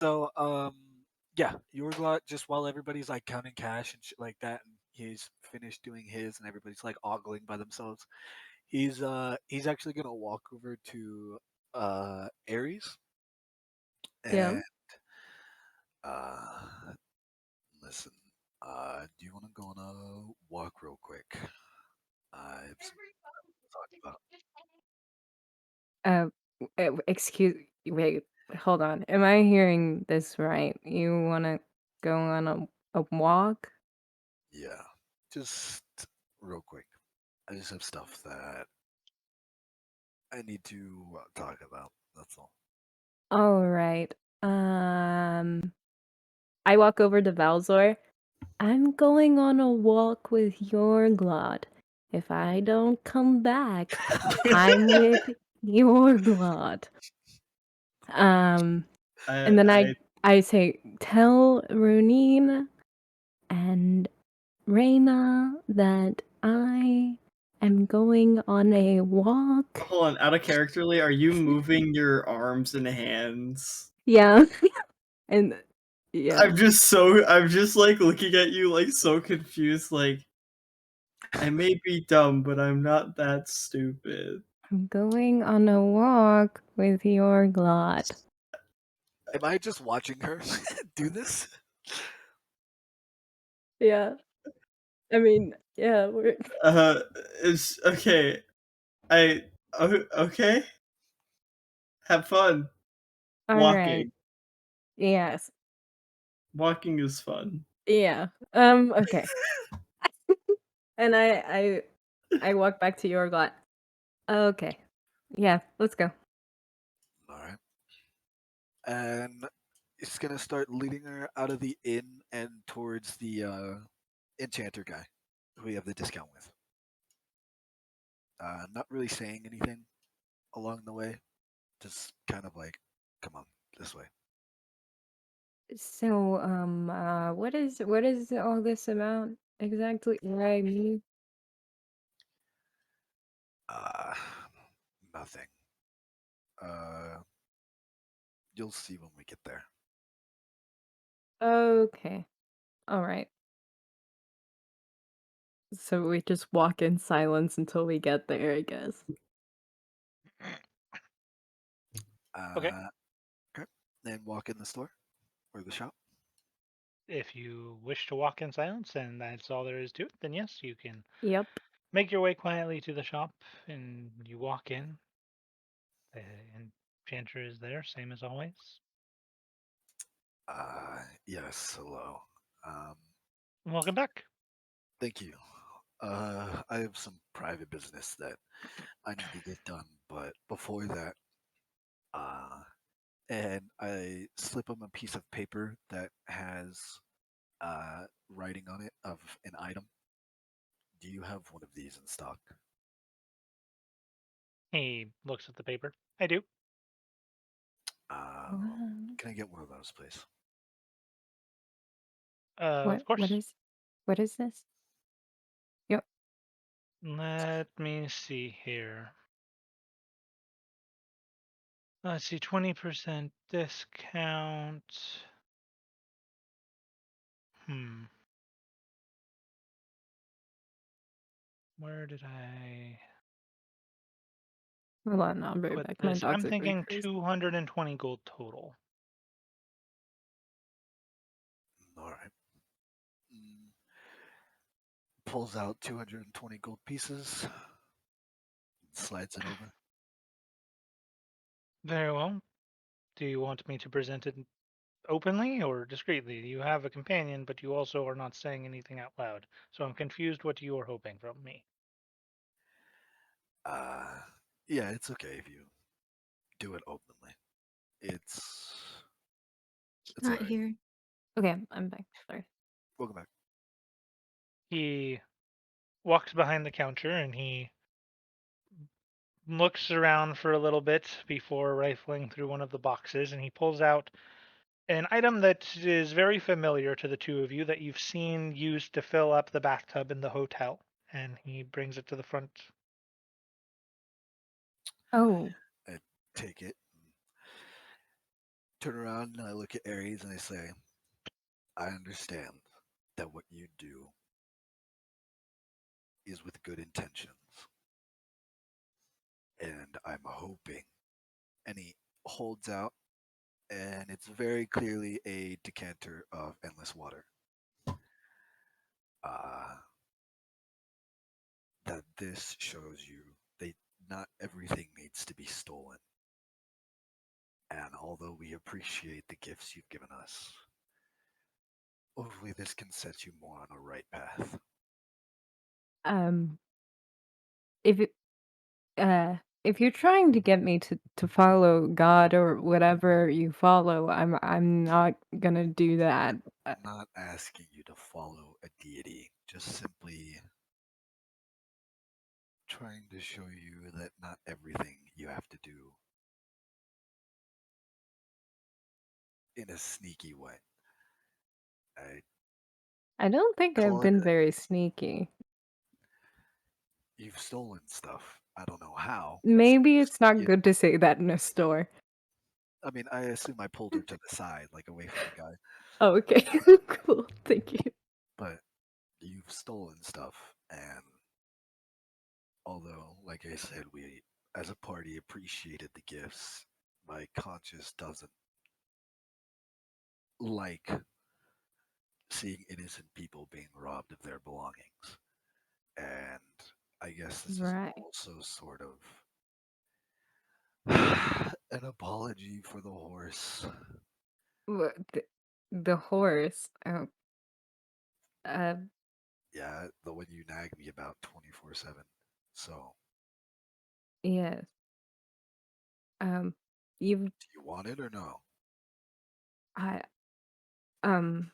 So, yeah, Yorglot, just while everybody's like counting cash and shit like that, and he's finished doing his, and everybody's like ogling by themselves. He's actually gonna walk over to Aries Yeah. and uh listen. Do you want to go on a walk real quick? I have some to talk about. Uh, excuse. Wait. Hold on. Am I hearing this right? You want to go on a walk? Yeah, just real quick. I just have stuff that I need to talk about. That's all. All right. Um, I walk over to Valzor. I'm going on a walk with Yorglot. If I don't come back, I'm with Yorglot. Um, I and then I I say, tell Runine and Reina that I am going on a walk. hold on. Out of characterly, are you moving your arms and hands? Yeah. And yeah. I'm just like looking at you like so confused. Like I may be dumb, but I'm not that stupid. I'm going on a walk with Yorglot. Am I just watching her do this? Yeah. I mean, yeah, we're Uh, it's okay. Okay. Have fun. all right. Walking. Yes. Walking is fun. Yeah. Okay. And I walk back to Yorglot. Okay. Yeah, let's go. All right. And it's gonna start leading her out of the inn and towards the enchanter guy who we have the discount with. Not really saying anything along the way, just kind of like, come on, this way. So, what is all this about exactly? Right, me? Uh, Nothing. Uh, you'll see when we get there. Okay. All right. So we just walk in silence until we get there, I guess. Okay. Uh, okay. Then walk in the store or the shop. If you wish to walk in silence and that's all there is to it, then yes, you can Yep. make your way quietly to the shop and you walk in. The enchanter is there, same as always. Yes, hello. Um, Welcome back. Thank you. I have some private business that I need to get done, but before that, uh, and I slip him a piece of paper that has writing on it of an item. Do you have one of these in stock? He looks at the paper. I do. Uh, Um, can I get one of those, please? Of course. what is this? Yep. Let me see here. Let's see, 20% discount. Hmm. Where did I Hold on, I'll be right put back. My this? I'm dogs are going thinking crazy. 220 gold total. All right. Mm, Pulls out 220 gold pieces, slides it over. Very well. Do you want me to present it openly or discreetly? You have a companion, but you also are not saying anything out loud. So I'm confused what you are hoping from me. Uh, yeah, it's okay if you do it openly. It's it's all Not right. here. Okay, I'm back. Sorry. Welcome back. He walks behind the counter and he looks around for a little bit before rifling through one of the boxes and he pulls out an item that is very familiar to the two of you that you've seen used to fill up the bathtub in the hotel. And he brings it to the front. Oh, I take it. turn around and I look at Ares and I say, I understand that what you do is with good intentions. And I'm hoping. And he holds out, and it's very clearly a decanter of endless water. Uh, that this shows you that not everything needs to be stolen. And although we appreciate the gifts you've given us, hopefully this can set you more on a right path. Um, if it, if you're trying to get me to follow God or whatever you follow, I'm not gonna do that. I'm not asking you to follow a deity, just simply trying to show you that not everything you have to do in a sneaky way. I don't think I've Call it been very sneaky. you've stolen stuff. I don't know how. Maybe So it's not yeah, good to say that in a store. I mean, I assume I pulled her to the side, like away from the guy. Oh, okay, cool. Thank you. But you've stolen stuff, and although, like I said, we as a party appreciated the gifts, my conscience doesn't like seeing innocent people being robbed of their belongings. And I guess this is Right. also sort of an apology for the horse. What the horse? Oh, uh, Yeah, the one you nag me about 24/7. So, yes. You've do you want it or no? I um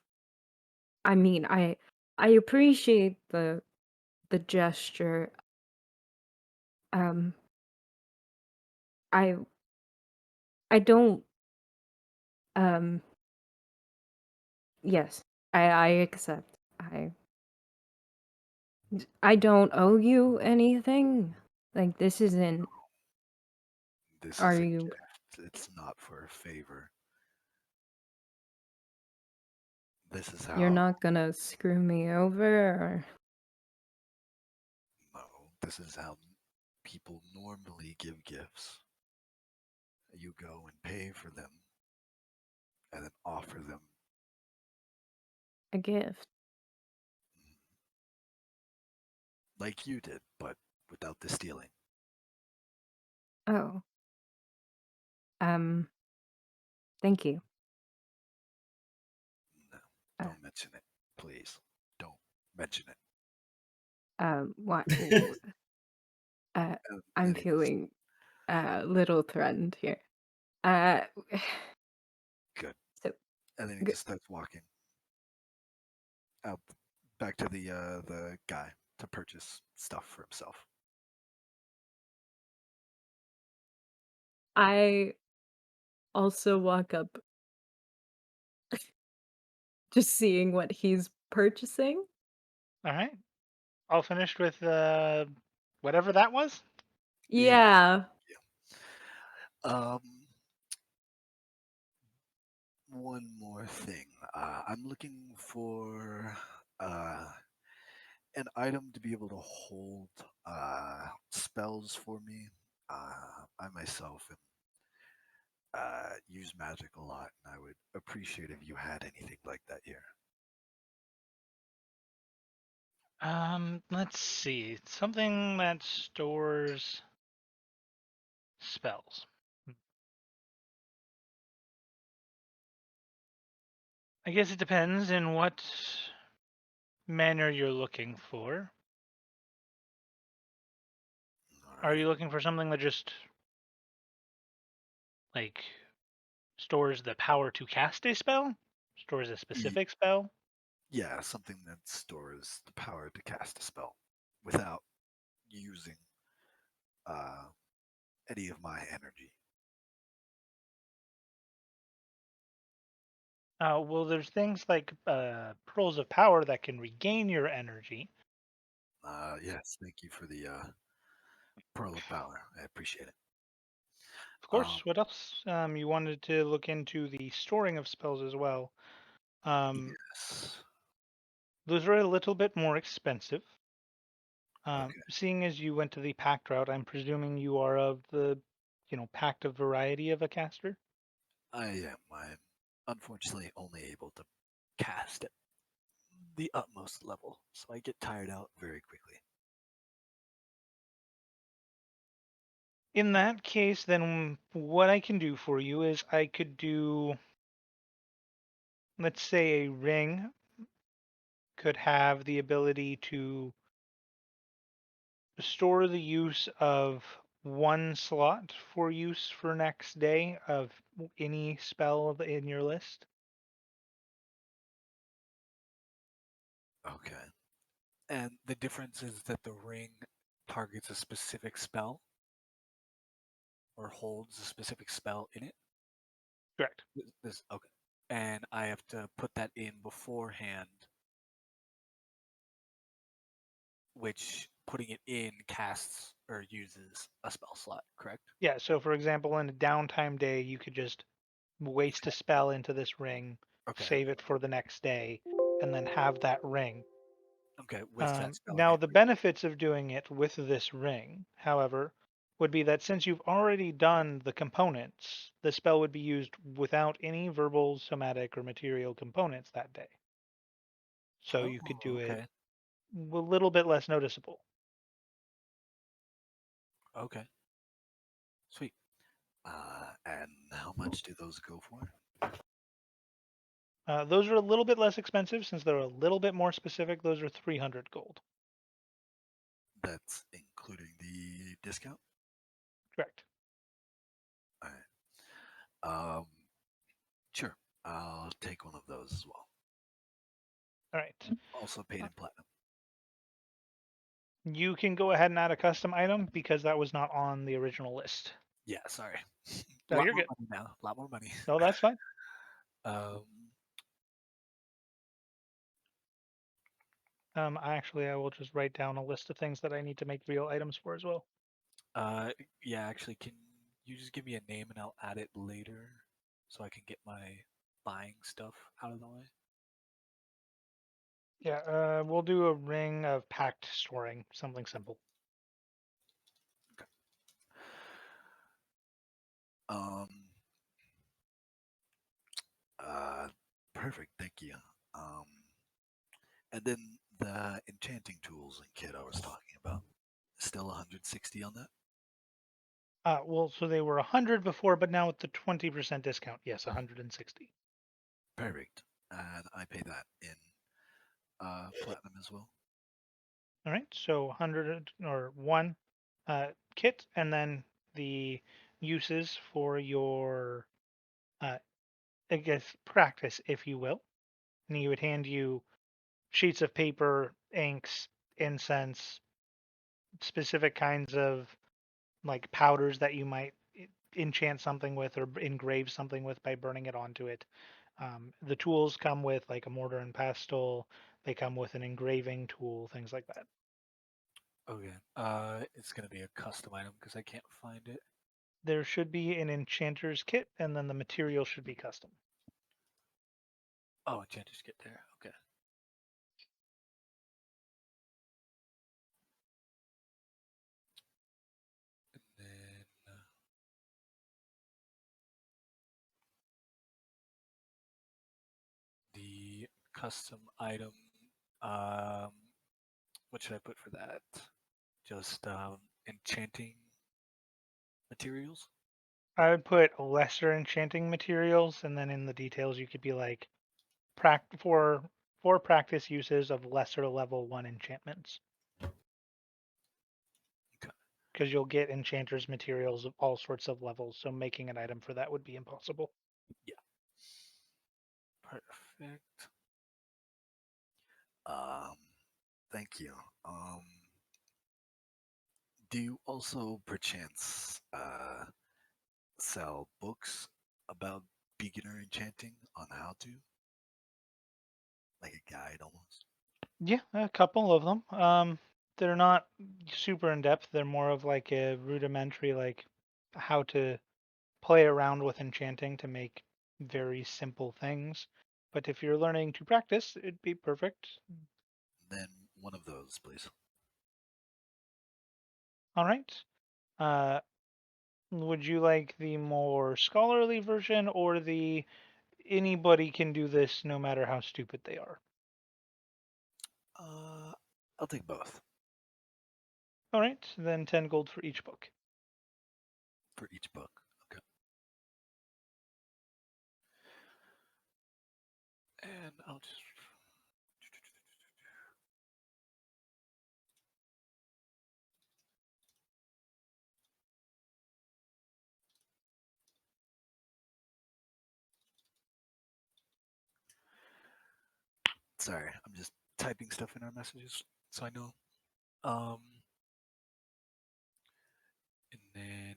I mean I appreciate the gesture. Um I I don't um yes. I accept. I don't owe you anything. Like this isn't This are is a you gift. It's not for a favor. This is you're how, not gonna screw me over or no, this is how people normally give gifts. You go and pay for them and then offer them. a gift? Like you did, but without the stealing. Oh. Um thank you. No, Uh, don't mention it. Please. Don't mention it. what I'm And he just, feeling a little threatened here. Uh good. so And then he g- just starts walking out back to the guy to purchase stuff for himself. I also walk up just seeing what he's purchasing. All right. All finished with whatever that was? Yeah. Yeah. Um, one more thing. I'm looking for uh, an item to be able to hold spells for me. I myself use magic a lot, and I would appreciate if you had anything like that here. Let's see. Something that stores spells. I guess it depends in what manner you're looking for. All Are right. you looking for something that just like stores the power to cast a spell? Stores a Y- specific spell? Yeah, something that stores the power to cast a spell without using uh, any of my energy. Well, there's things like pearls of power that can regain your energy. Yes, thank you for the pearl of power. I appreciate it. Of Of course. What else? You wanted to look into the storing of spells as well. Yes. Those are a little bit more expensive. Okay. Seeing as you went to the pact route, I'm presuming you are of the, pact of variety of a caster. I am. I'm unfortunately only able to cast at the utmost level, so I get tired out very quickly. In that case, then what I can do for you is I could do, let's say, a ring could have the ability to store the use of one slot for use for next day of any spell in your list. Okay. And the difference is that the ring targets a specific spell or holds a specific spell in it. Correct. This okay. And I have to put that in beforehand, which putting it in casts or uses a spell slot, correct? Yeah, so for example, in a downtime day, you could just waste a spell into this ring, Okay. save it for the next day, and then have that ring. Okay, with that spell Now, in. the benefits of doing it with this ring, however, would be that since you've already done the components, the spell would be used without any verbal, somatic, or material components that day. So Oh, you could do it okay. a little bit less noticeable. Okay. Sweet. And how much do those go for? Those are a little bit less expensive since they're a little bit more specific. Those are 300 gold. That's including the discount? Correct. All right. Sure. I'll take one of those as well. All right. Also paid in platinum. You can go ahead and add a custom item because that was not on the original list. Yeah, sorry. No, Lot you're more good. money now. A lot more money. No, that's fine. Um, I will just write down a list of things that I need to make real items for as well. yeah, actually, can you just give me a name and I'll add it later so I can get my buying stuff out of the way? Yeah, we'll do a ring of pact storing, something simple. Okay. Um, uh, Perfect. Thank you. Um, and then the enchanting tools and kit I was talking about. Still 160 on that? Well, so they were 100 before, but now with the 20% discount, yes, 160. Perfect. And I pay that in platinum as well. All right, so 100 or one kit, and then the uses for your, uh, I guess, practice, if you will. And he would hand you sheets of paper, inks, incense, specific kinds of like powders that you might enchant something with or engrave something with by burning it onto it. The tools come with like a mortar and pestle. They come with an engraving tool, things like that. Okay. It's gonna be a custom item because I can't find it. There should be an enchanter's kit, and then the material should be custom. Oh, enchanters get there. Okay. And then the custom item. Um, what should I put for that? Just enchanting materials. I would put lesser enchanting materials, and then in the details you could be like for practice uses of lesser level 1 enchantments. Okay. Because you'll get enchanter's materials of all sorts of levels, so making an item for that would be impossible. Yeah. Perfect. Um, Thank you. Do you also perchance sell books about beginner enchanting on how to? Like a guide almost? Yeah, a couple of them. They're not super in depth. They're more of like a rudimentary, like how to play around with enchanting to make very simple things. But if you're learning to practice, it'd be perfect. Then one of those, please. All right. Uh, would you like the more scholarly version or the anybody can do this no matter how stupid they are? I'll take both All right, then 10 gold for each book. for each book. Okay. And I'll just. Sorry, I'm just typing stuff in our messages so I know. And then.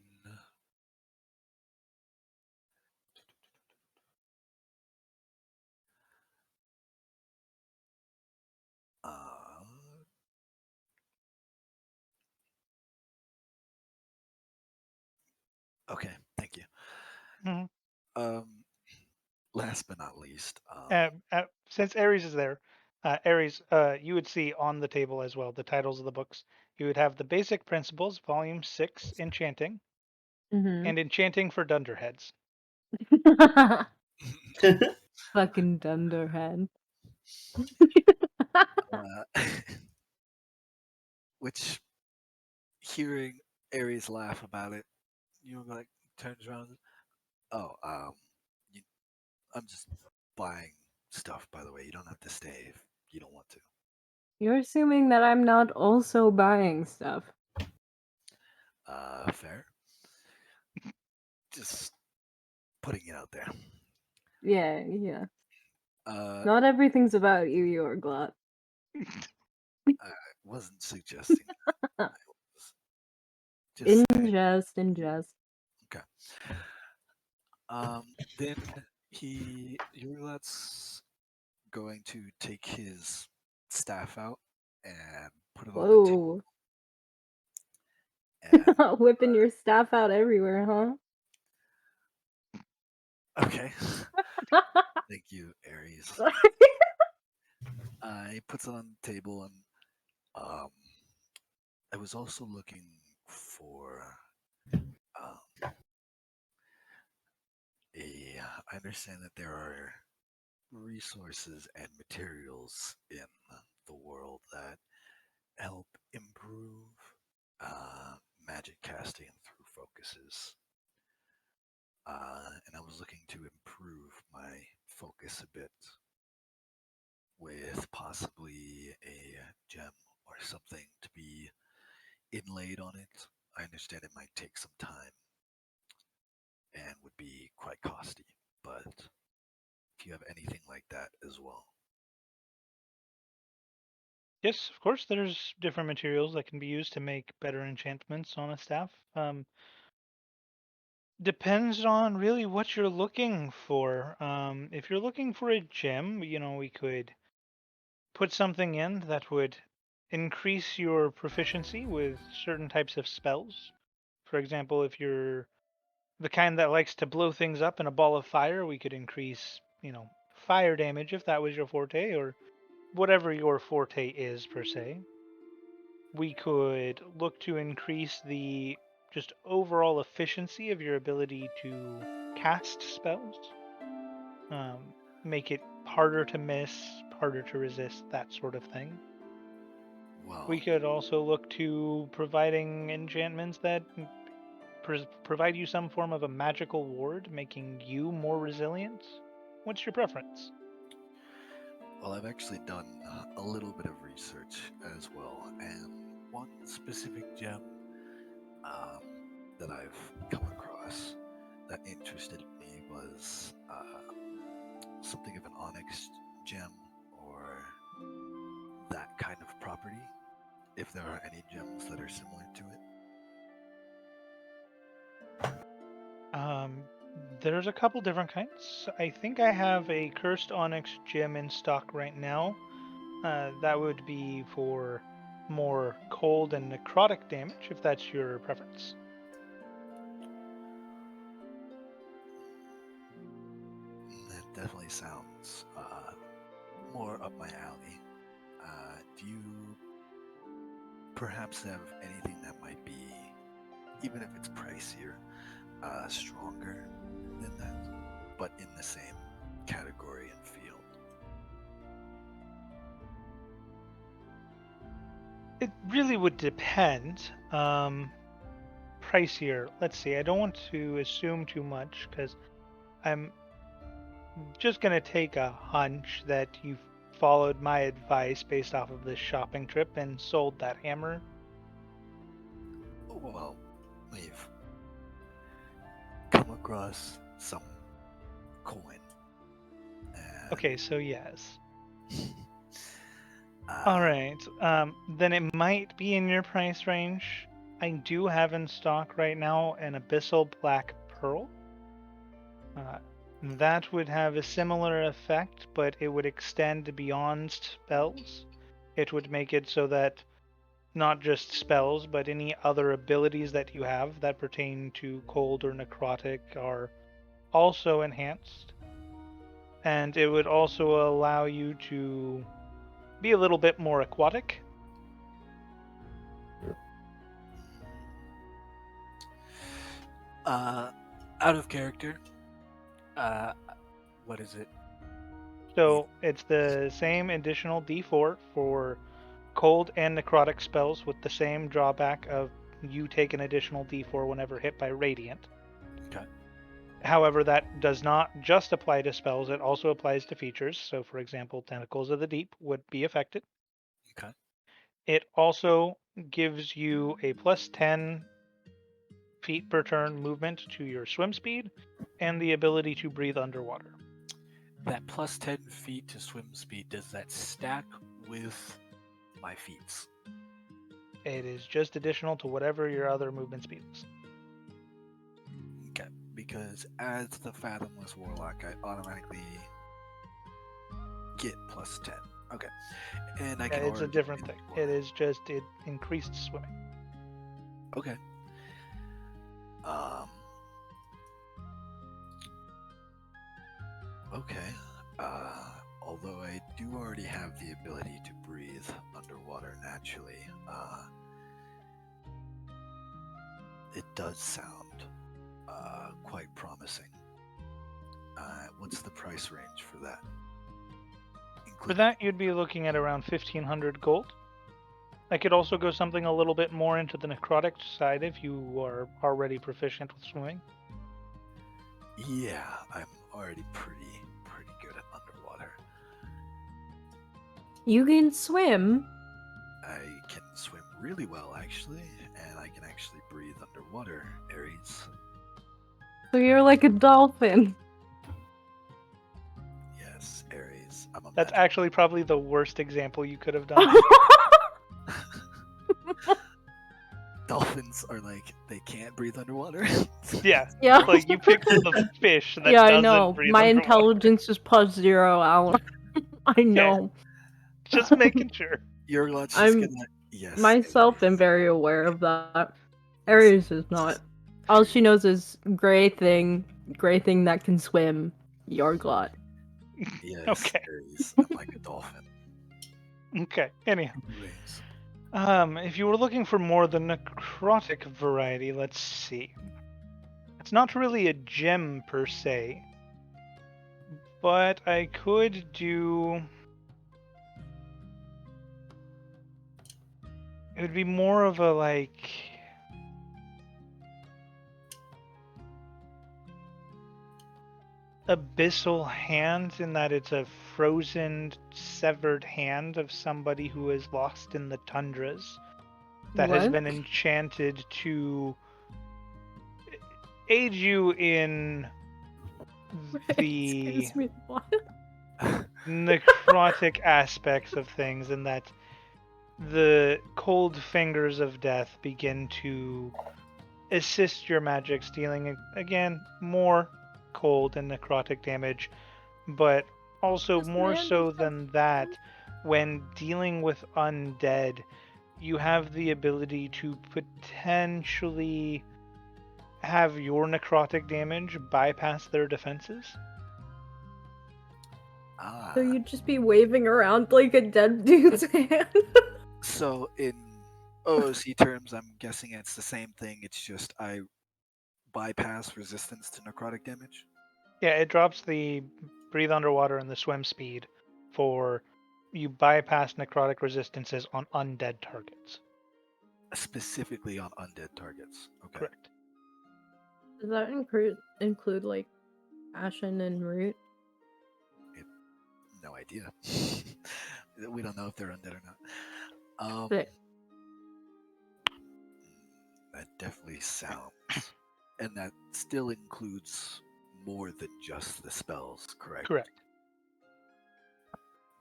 Uh, okay, thank you. Mhm. Last but not least, Since Ares is there, Ares, you would see on the table as well the titles of the books. You would have the Basic Principles, Volume 6, Enchanting, Mm-hmm. and Enchanting for Dunderheads. Fucking dunderhead. which hearing Aries laugh about it, like turns around. Oh, you, I'm just buying stuff. By the way, you don't have to stay if you don't want to. You're assuming that I'm not also buying stuff. Fair. Just putting it out there. Yeah. Uh, Not everything's about you, Yorglot. I wasn't suggesting. I was just saying. In jest. Okay. Then Yorglot's going to take his staff out and put it on the table. Whoa. And Whipping your staff out everywhere, huh? okay. Thank you, Aries. He puts it on the table, and I was also looking for I understand that there are resources and materials in the world that help improve magic casting through focuses. And I was looking to improve my focus a bit with possibly a gem or something to be inlaid on it. I understand it might take some time and would be quite costly, but if you have anything like that as well. Yes, of course, there's different materials that can be used to make better enchantments on a staff. Depends on really what you're looking for. If you're looking for a gem, we could put something in that would increase your proficiency with certain types of spells. For example, if you're the kind that likes to blow things up in a ball of fire, we could increase, fire damage if that was your forte, or whatever your forte is per se. We could look to increase the just overall efficiency of your ability to cast spells, make it harder to miss, harder to resist, that sort of thing. Well, We could also look to providing enchantments that provide you some form of a magical ward, making you more resilient. What's your preference? well, I've actually done a little bit of research as well, and one specific gem um, that I've come across that interested me was something of an onyx gem or that kind of property. If there are any gems that are similar to it. Um, there's a couple different kinds. I think I have a cursed onyx gem in stock right now. That would be for more cold and necrotic damage, if that's your preference. definitely sounds more up my alley. Do you perhaps have anything that might be, even if it's pricier, stronger than that, but in the same category and field? It really would depend. Pricier. Let's see. I don't want to assume too much because I'm just gonna take a hunch that you've followed my advice based off of this shopping trip and sold that hammer. Well, we've come across some coin. And, Okay, so yes. uh, All right. Then it might be in your price range. I do have in stock right now an abyssal black pearl. That would have a similar effect, but it would extend beyond spells. It would make it so that not just spells, but any other abilities that you have that pertain to cold or necrotic are also enhanced. And it would also allow you to be a little bit more aquatic. Out of character, uh, what is it? So it's the same additional d4 for cold and necrotic spells with the same drawback of you take an additional d4 whenever hit by radiant. Okay. However, that does not just apply to spells, it also applies to features. So, for example, Tentacles of the Deep would be affected. Okay. It also gives you a plus 10 feet per turn movement to your swim speed and the ability to breathe underwater. That plus 10 feet to swim speed, does that stack with my feats? It is just additional to whatever your other movement speed is. Okay. Because as the Fathomless Warlock, I automatically get plus 10. Okay. And I can It's a already different breathe thing. underwater. It is just it increased swimming. Okay. Okay. Although I do already have the ability to breathe underwater naturally, it does sound quite promising. What's the price range for that? For that, you'd be looking at around 1,500 gold. I could also go something a little bit more into the necrotic side if you are already proficient with swimming. Yeah, I'm already pretty good at underwater. You can swim. I can swim really well, actually, and I can actually breathe underwater, Ares. So you're like a dolphin. Yes, Ares. I'm a That's magic. actually probably the worst example you could have done. Dolphins are like, they can't breathe underwater. Yeah, Yeah. like you picked the fish that Yeah, I doesn't know. breathe My underwater. intelligence is plus 0 hour. I know. Just making sure. Yorglot's just I'm gonna... Yes. myself am Ares. very aware of that. Yes, Aries is Ares. not. All she knows is gray thing that can swim. Yorglot. Yes, Okay. Ares. I'm like a dolphin. Okay. Anyhow, Anyways. if you were looking for more the necrotic variety, let's see. It's not really a gem per se, but I could do. It would be more of a like. Abyssal hand in that it's a frozen, severed hand of somebody who is lost in the tundras that has What? been enchanted to aid you in the Excuse me, what? necrotic aspects of things, and that the cold fingers of death begin to assist your magics, dealing again more cold and necrotic damage, but also This more man so is than that, when dealing with undead, you have the ability to potentially have your necrotic damage bypass their defenses. Ah. So you'd just be waving around like a dead dude's hand. So in OOC terms, I'm guessing it's the same thing. It's just I bypass resistance to necrotic damage. Yeah, it drops the breathe underwater and the swim speed for you bypass necrotic resistances on undead targets. Specifically on undead targets. Okay. Correct. Does that include like ashen and root? No idea. We don't know if they're undead or not. But That definitely sounds, and that still includes more than just the spells, correct? Correct.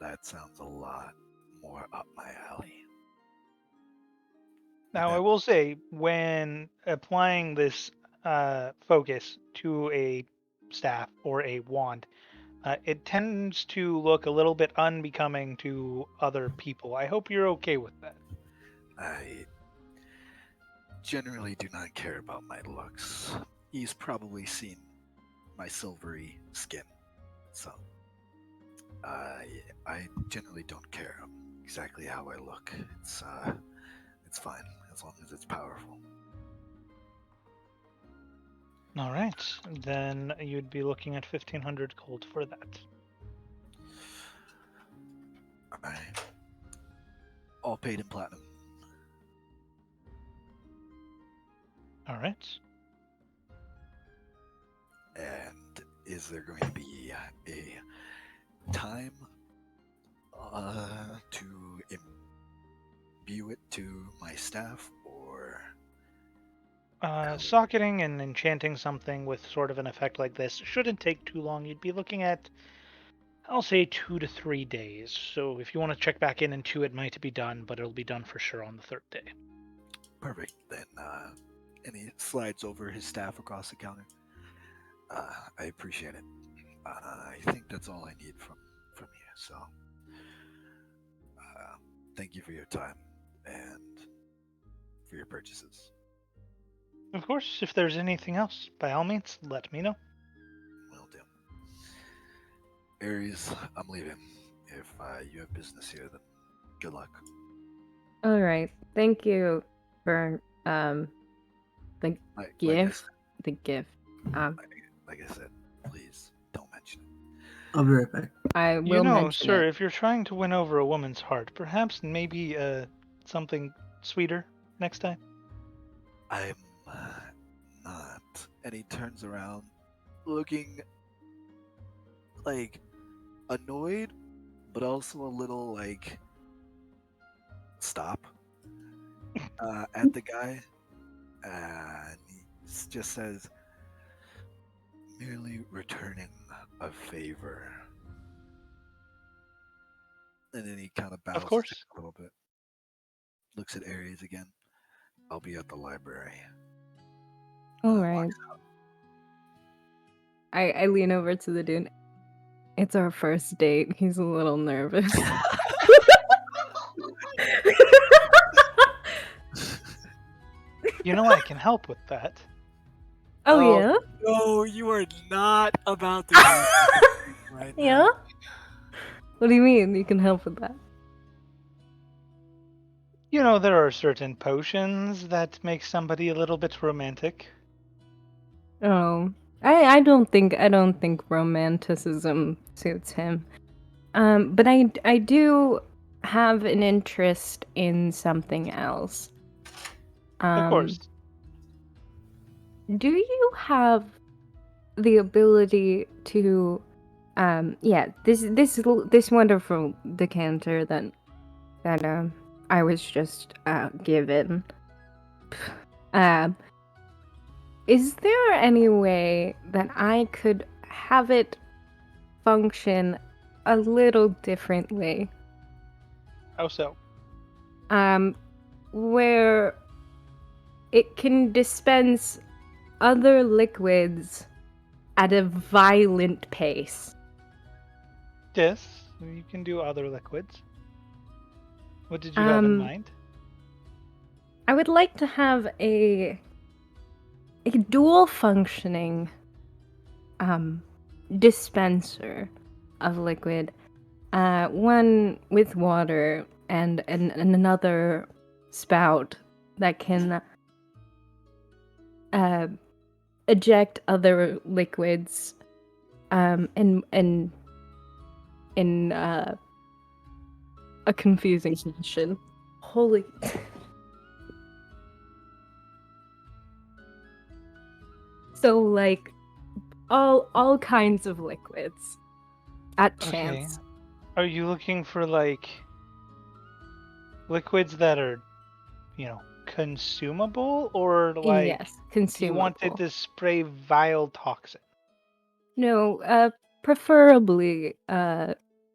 That sounds a lot more up my alley. Now, I will say, when applying this focus to a staff or a wand, it tends to look a little bit unbecoming to other people. I hope you're okay with that. I generally do not care about my looks. He's probably seen my silvery skin, so I generally don't care exactly how I look. It's fine as long as it's powerful. All right, then you'd be looking at 1,500 gold for that. Alright. All paid in platinum. All right. And is there going to be a time to imbue it to my staff, or Socketing and enchanting something with sort of an effect like this shouldn't take too long. You'd be looking at, I'll say, 2 to 3 days. So if you want to check back in 2, it might be done, but it'll be done for sure on the 3rd day. perfect? Then, and he slides over his staff across the counter. I appreciate it. I think that's all I need from you. So, thank you for your time and for your purchases. Of course, if there's anything else, by all means, let me know. Will do. Aries, I'm leaving. If you have business here, then good luck. all right, thank you for the Like I gift. said, The gift. like I said, please don't mention it. I'll be right back. I will mention sir, it. if you're trying to win over a woman's heart, perhaps maybe something sweeter next time. I'm not. And he turns around, looking like annoyed, but also a little like stop at the guy, and he just says, "Merely returning a favor." And then he kind of bows Of course. a little bit, looks at Aries again. I'll be at the library. All And right. walks out. I lean over to the dude. It's our first date. He's a little nervous. You know, I can help with that. Oh, Oh, yeah? No, you are not about to do this right now. Yeah? What do you mean you can help with that? You know, there are certain potions that make somebody a little bit romantic. Oh, I don't think romanticism suits him. But I do have an interest in something else. Of course. Do you have the ability to, this wonderful decanter that I was just given. Is there any way that I could have it function a little differently? How so? Where it can dispense other liquids at a violent pace. Yes, you can do other liquids. What did you have in mind? I would like to have a dual functioning dispenser of liquid. One with water and another spout that can eject other liquids in a confusing fashion. Holy. So like all kinds of liquids at chance. Are you looking for like liquids that are, consumable, or like Yes, do you consumable. want it to spray vile toxin? No, preferably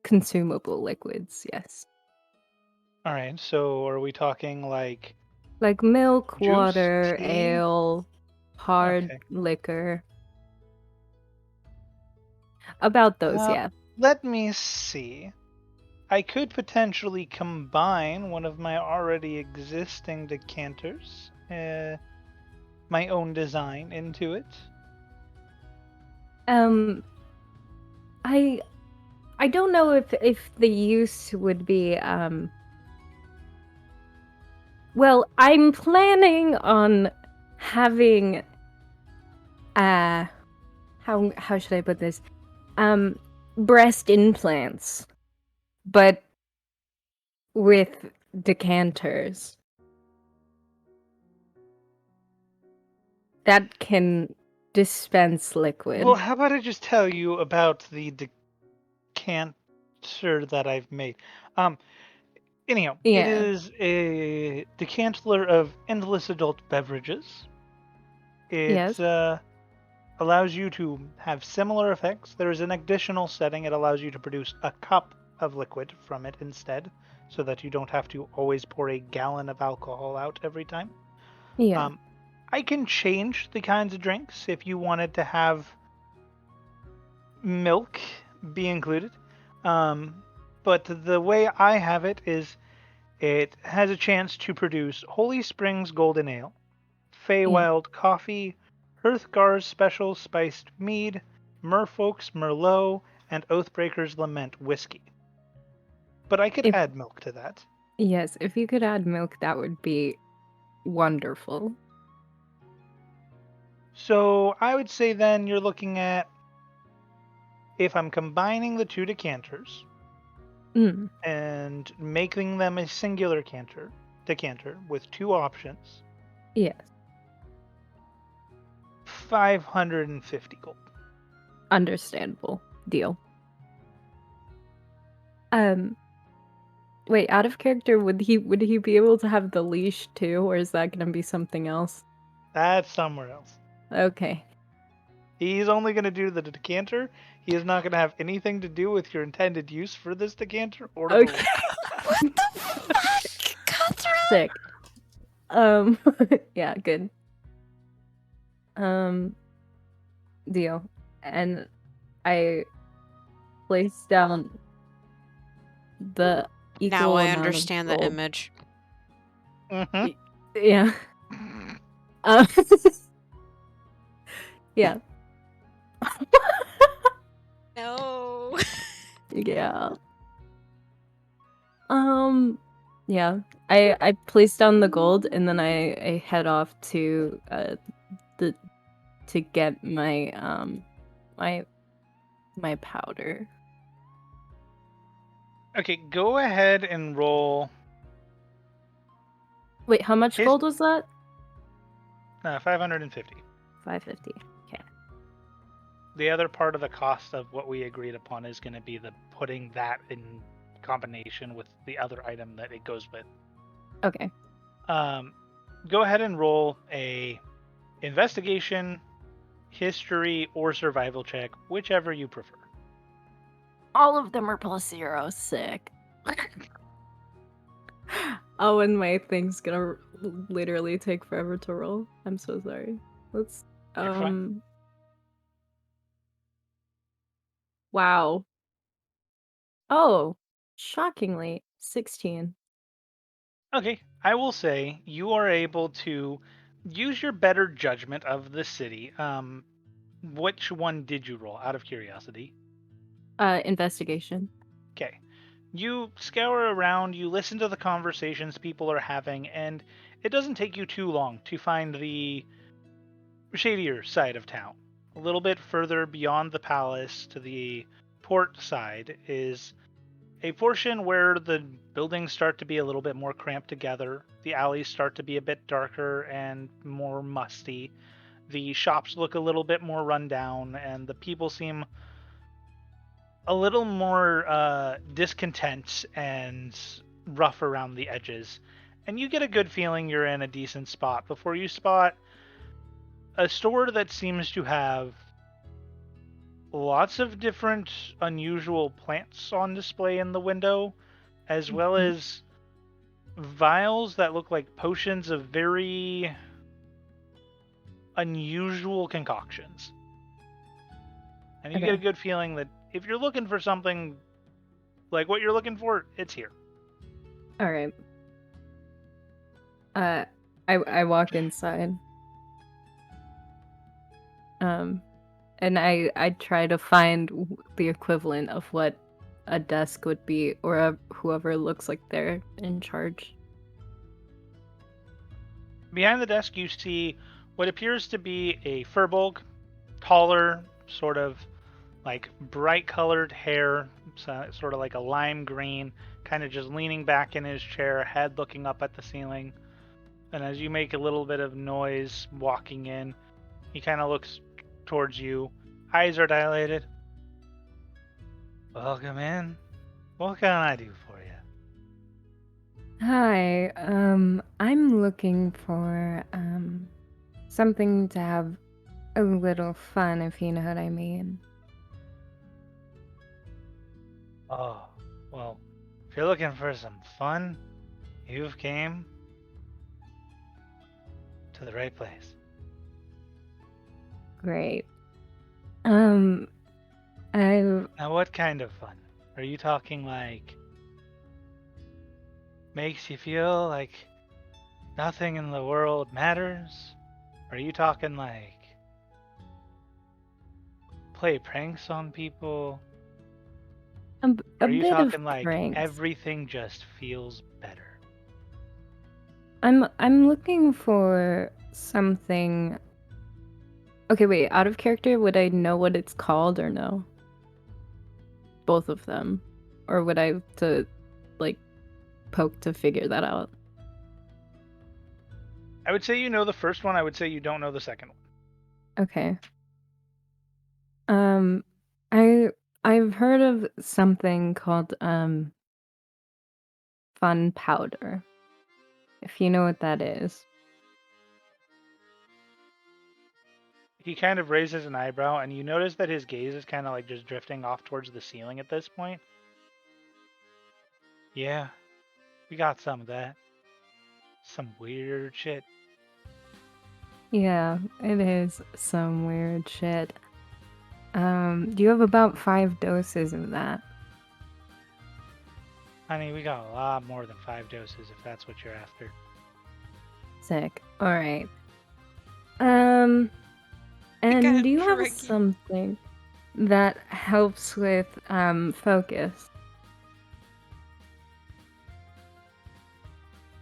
consumable liquids, yes. All right, so are we talking like Like milk, juice, water, tea? ale, hard Okay. liquor. About those, yeah. Let me see. I could potentially combine one of my already existing decanters, my own design, into it. I don't know if the use would be well, I'm planning on having how should I put this? Breast implants, but with decanters that can dispense liquid. Well, how about I just tell you about the decanter that I've made? Anyhow, it Yeah. is a decanter of endless adult beverages. It Yes. allows you to have similar effects. There is an additional setting. It allows you to produce a cup of liquid from it instead, so that you don't have to always pour a gallon of alcohol out every time. Yeah. I can change the kinds of drinks if you wanted to have milk be included. But the way I have it is it has a chance to produce Holy Springs Golden Ale, Feywild Coffee, Hearthgar's Special Spiced Mead, Merfolk's Merlot, and Oathbreaker's Lament Whiskey. But I could add milk to that. Yes, if you could add milk, that would be wonderful. So I would say then you're looking at, if I'm combining the two decanters and making them a singular decanter with two options, Yes. 550 gold. Understandable. Deal. Wait, out of character, would he be able to have the leash too, or is that gonna be something else? That's somewhere else. Okay. He's only going to do the decanter. He is not going to have anything to do with your intended use for this decanter or the Okay. What the fuck? Cutthroat? Sick. Yeah, good. Deal. And I placed down the equal Now I amount of understand the gold. image. Mm-hmm. Yeah. Yeah. No. Yeah. Yeah. I place down the gold and then I head off to to get my my powder. Okay, go ahead and roll. Wait, how much gold was that? 550. 550. Okay. The other part of the cost of what we agreed upon is going to be the putting that in combination with the other item that it goes with. Okay. Go ahead and roll a investigation, history, or survival check, whichever you prefer. All of them are +0. Sick. Oh, and my thing's gonna literally take forever to roll. I'm so sorry. Let's You're fine. Wow. Oh, shockingly, 16. Okay, I will say you are able to use your better judgment of the city. Which one did you roll, out of curiosity? Investigation. Okay. You scour around, you listen to the conversations people are having, and it doesn't take you too long to find the shadier side of town. A little bit further beyond the palace to the port side is a portion where the buildings start to be a little bit more cramped together. The alleys start to be a bit darker and more musty. The shops look a little bit more run down, and the people seem a little more discontent and rough around the edges. And you get a good feeling you're in a decent spot before you spot a store that seems to have lots of different unusual plants on display in the window, as well Mhm. as vials that look like potions of very unusual concoctions. And you get a Okay. good feeling that if you're looking for something like what you're looking for, it's here. All right. I walk inside. And I try to find the equivalent of what a desk would be, or whoever looks like they're in charge. Behind the desk, you see what appears to be a furbolg, taller, sort of like bright colored hair, sort of like a lime green, kind of just leaning back in his chair, head looking up at the ceiling. And as you make a little bit of noise walking in, he kind of looks towards you. Eyes are dilated. Welcome in. What can I do for you? Hi, I'm looking for something to have a little fun, if you know what I mean. Oh, well, if you're looking for some fun, you've came to the right place. Great. Um, I Now, what kind of fun? Are you talking like makes you feel like nothing in the world matters? Are you talking like play pranks on people? a Are you bit of talking like pranks. everything just feels better? I'm looking for something. Okay, wait, out of character, would I know what it's called or no? Both of them. Or would I have to, like, poke to figure that out? I would say you know the first one. I would say you don't know the second one. Okay. Um, I've heard of something called, fun powder. If you know what that is. He kind of raises an eyebrow, and you notice that his gaze is kind of like just drifting off towards the ceiling at this point. Yeah, we got some of that. Some weird shit. Yeah, it is some weird shit. Do you have about 5 doses of that? Honey, we got a lot more than 5 doses if that's what you're after. Sick. Alright. And got do you have Reggie. something that helps with focus?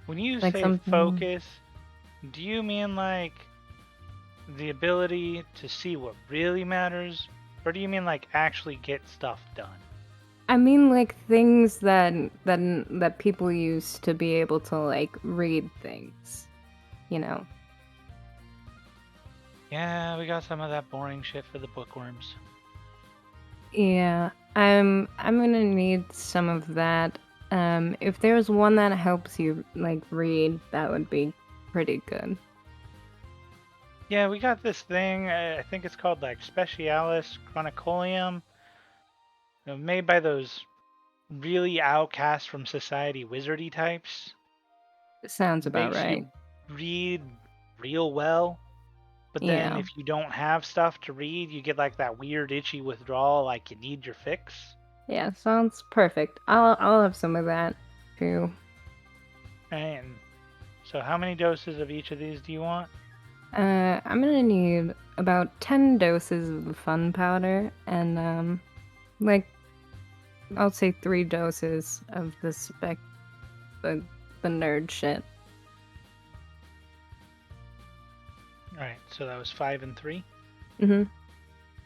When you Like say something- focus, do you mean like the ability to see what really matters? Or do you mean like actually get stuff done? I mean, like things that people use to be able to like read things, you know. Yeah, we got some of that boring shit for the bookworms. Yeah, I'm gonna need some of that. If there's one that helps you like read, that would be pretty good. Yeah, we got this thing, I think it's called like Specialis Chronicolium. Made by those really outcast from society wizardy types. Sounds about Makes right. you read real well. But then Yeah. if you don't have stuff to read, you get like that weird itchy withdrawal like you need your fix. Yeah, sounds perfect. I'll have some of that too. And so how many doses of each of these do you want? I'm gonna need about 10 doses of the fun powder and like I'll say 3 doses of the the nerd shit. All right, so that was 5 and 3.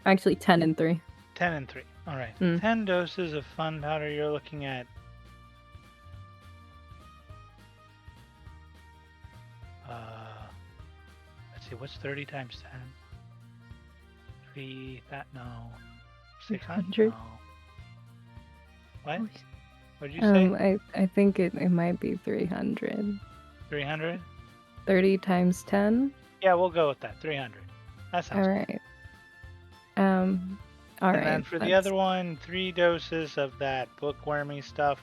Actually, 10 and 3. 10 and 3. All right. Mm. 10 doses of fun powder. You're looking at let's see, what's 30 times 10? 3, that, no. 600? 300? No. What? What did you say? I think it might be 300. 300? 30 times 10? Yeah, we'll go with that. 300. That sounds Alright. good. Alright. And then for the other one, 3 doses of that bookwormy stuff.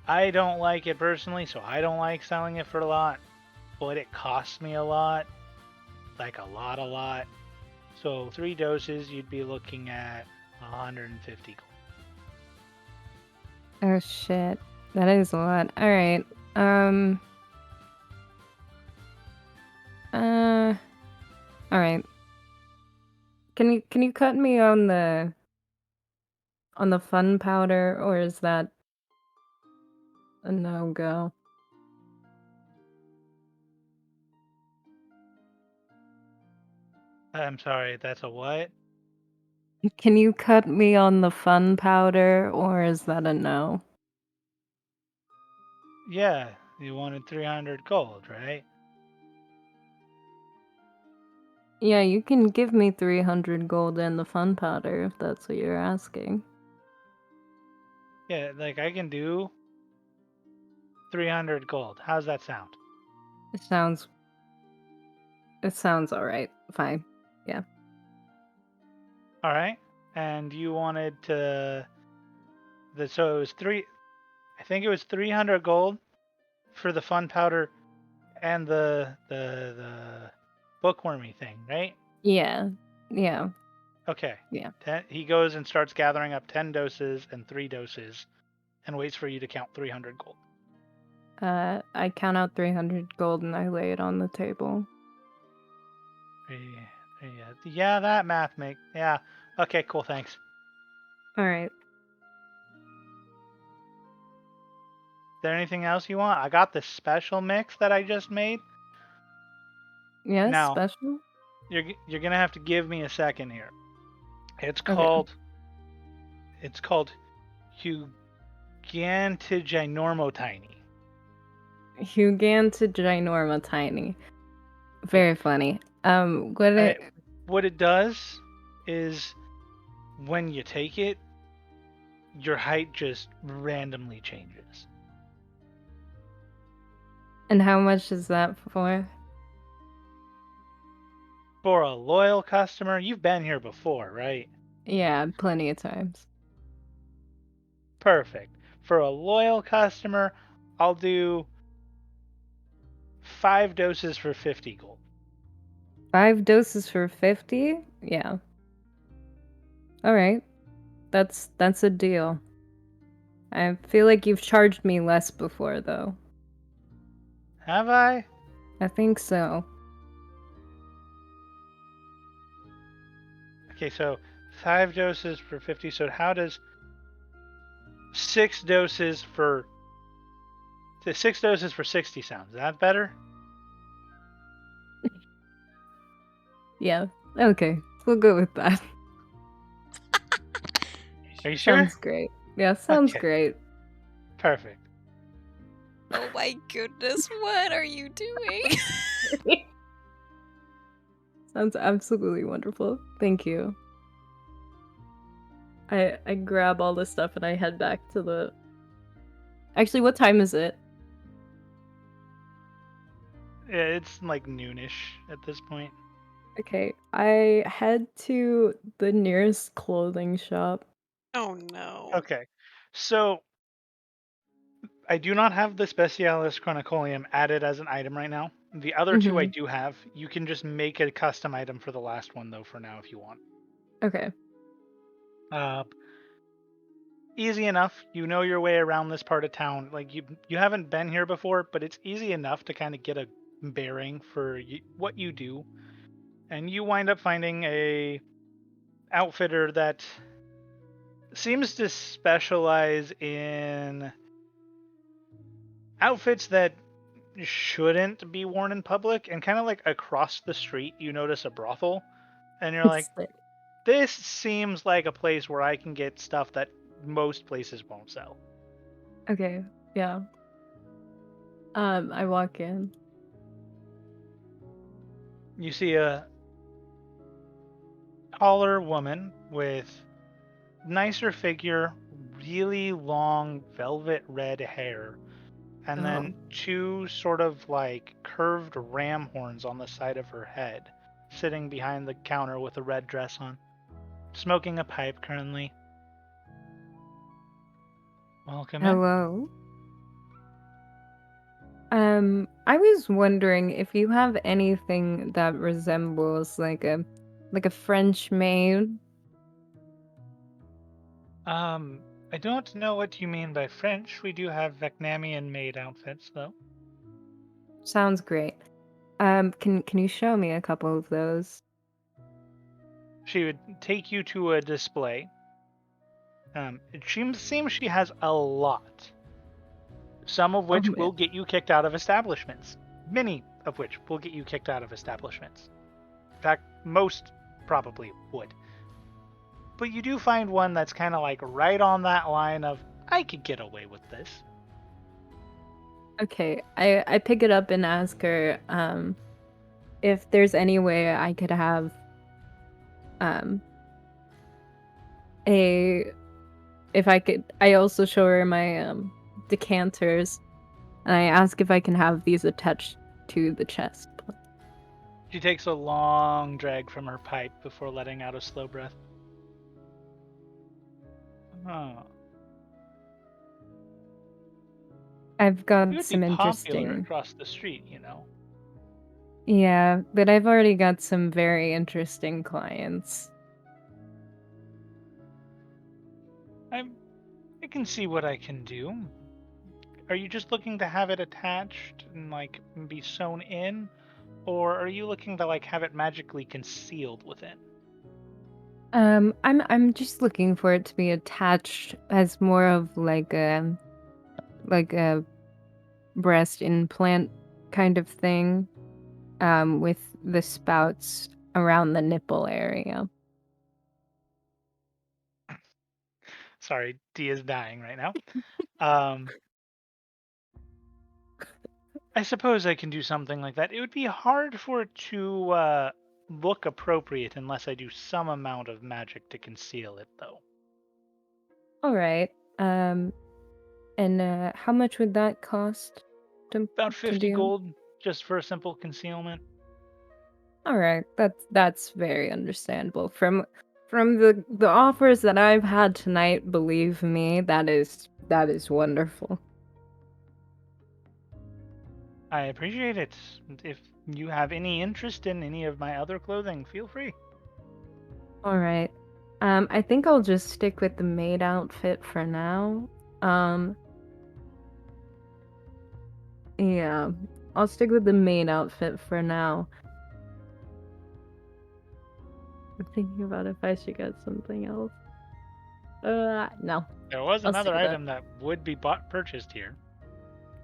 I don't like it personally, so I don't like selling it for a lot. But it costs me a lot. Like a lot. So 3 doses, you'd be looking at 150 gold. Oh shit. That is a lot. Alright. Alright. Can you cut me on the fun powder, or is that a no-go? I'm sorry, that's a what? Can you cut me on the fun powder, or is that a no? Yeah, you wanted 300 gold, right? Yeah, you can give me 300 gold and the fun powder if that's what you're asking. Yeah, like I can do 300 gold. How's that sound? It sounds alright. Fine. Yeah. All right. And you wanted to so it was I think it was 300 gold for the fun powder and the bookwormy thing, right? Yeah. Yeah. Okay. Yeah. He goes and starts gathering up 10 doses and 3 doses and waits for you to count 300 gold. I count out 300 gold and I lay it on the table. Yeah, that math yeah. Okay, cool, thanks. Alright. Is there anything else you want? I got this special mix that I just made. Yeah, Now, special? you're gonna have to give me a second here. It's Okay. called Hugantiginormotiny. Hugantiginormotiny. Very funny. What it does is when you take it, your height just randomly changes. And how much is that for? For a loyal customer, you've been here before, right? Yeah, plenty of times. Perfect. For a loyal customer, I'll do 5 doses for 50 gold. 5 doses for 50? Yeah. Alright. That's a deal. I feel like you've charged me less before, though. Have I? I think so. Okay, so 5 doses for 50. So how does 6 doses for 60 sound? Is that better? Yeah. Okay. We'll go with that. Are you sure? Sounds great. Yeah, sounds Okay. great. Perfect. Oh my goodness, what are you doing? Sounds absolutely wonderful. Thank you. I grab all this stuff and I head back to the... Actually, what time is it? Yeah, it's like noonish at this point. Okay, I head to the nearest clothing shop. Oh no. Okay, so I do not have the Specialis Chronicolium added as an item right now. The other 2 I do have. You can just make a custom item for the last one though for now if you want. Okay. Easy enough. You know your way around this part of town. Like you haven't been here before, but it's easy enough to kind of get a bearing for what you do. And you wind up finding a outfitter that seems to specialize in outfits that shouldn't be worn in public, and kind of like across the street you notice a brothel, and you're like, Sick. this seems like a place where I can get stuff that most places won't sell. Okay, yeah. I walk in. You see a taller woman with nicer figure, really long velvet red hair, and then two sort of like curved ram horns on the side of her head, sitting behind the counter with a red dress on, smoking a pipe currently. Welcome in. Hello. I was wondering if you have anything that resembles like a French maid. I don't know what you mean by French. We do have Vietnamian maid outfits, though. Sounds great. Can you show me a couple of those? She would take you to a display. It seems she has a lot. Some of which man. will get you kicked out of establishments. Many of which will get you kicked out of establishments. In fact, most probably would. But you do find one that's kind of like right on that line of, I could get away with this. Okay, I pick it up and ask her if there's any way I could have I also show her my decanters, and I ask if I can have these attached to the chest. She takes a long drag from her pipe before letting out a slow breath. Oh. I've got You would some be popular interesting. across the street, you know. Yeah, but I've already got some very interesting clients. I can see what I can do. Are you just looking to have it attached and like be sewn in, or are you looking to like have it magically concealed within? I'm just looking for it to be attached as more of like a breast implant kind of thing, with the spouts around the nipple area. Sorry, D is dying right now. I suppose I can do something like that. It would be hard for it to look appropriate unless I do some amount of magic to conceal it, though. All right. And how much would that cost About to 50 do? gold just for a simple concealment. All right, that's very understandable. From the offers that I've had tonight, believe me, that is wonderful. I appreciate it. If you have any interest in any of my other clothing, feel free. All right. I think I'll just stick with the maid outfit for now. Yeah, I'll stick with the maid outfit for now. I'm thinking about if I should get something else. No. There was I'll stick another with that. item that would be purchased here.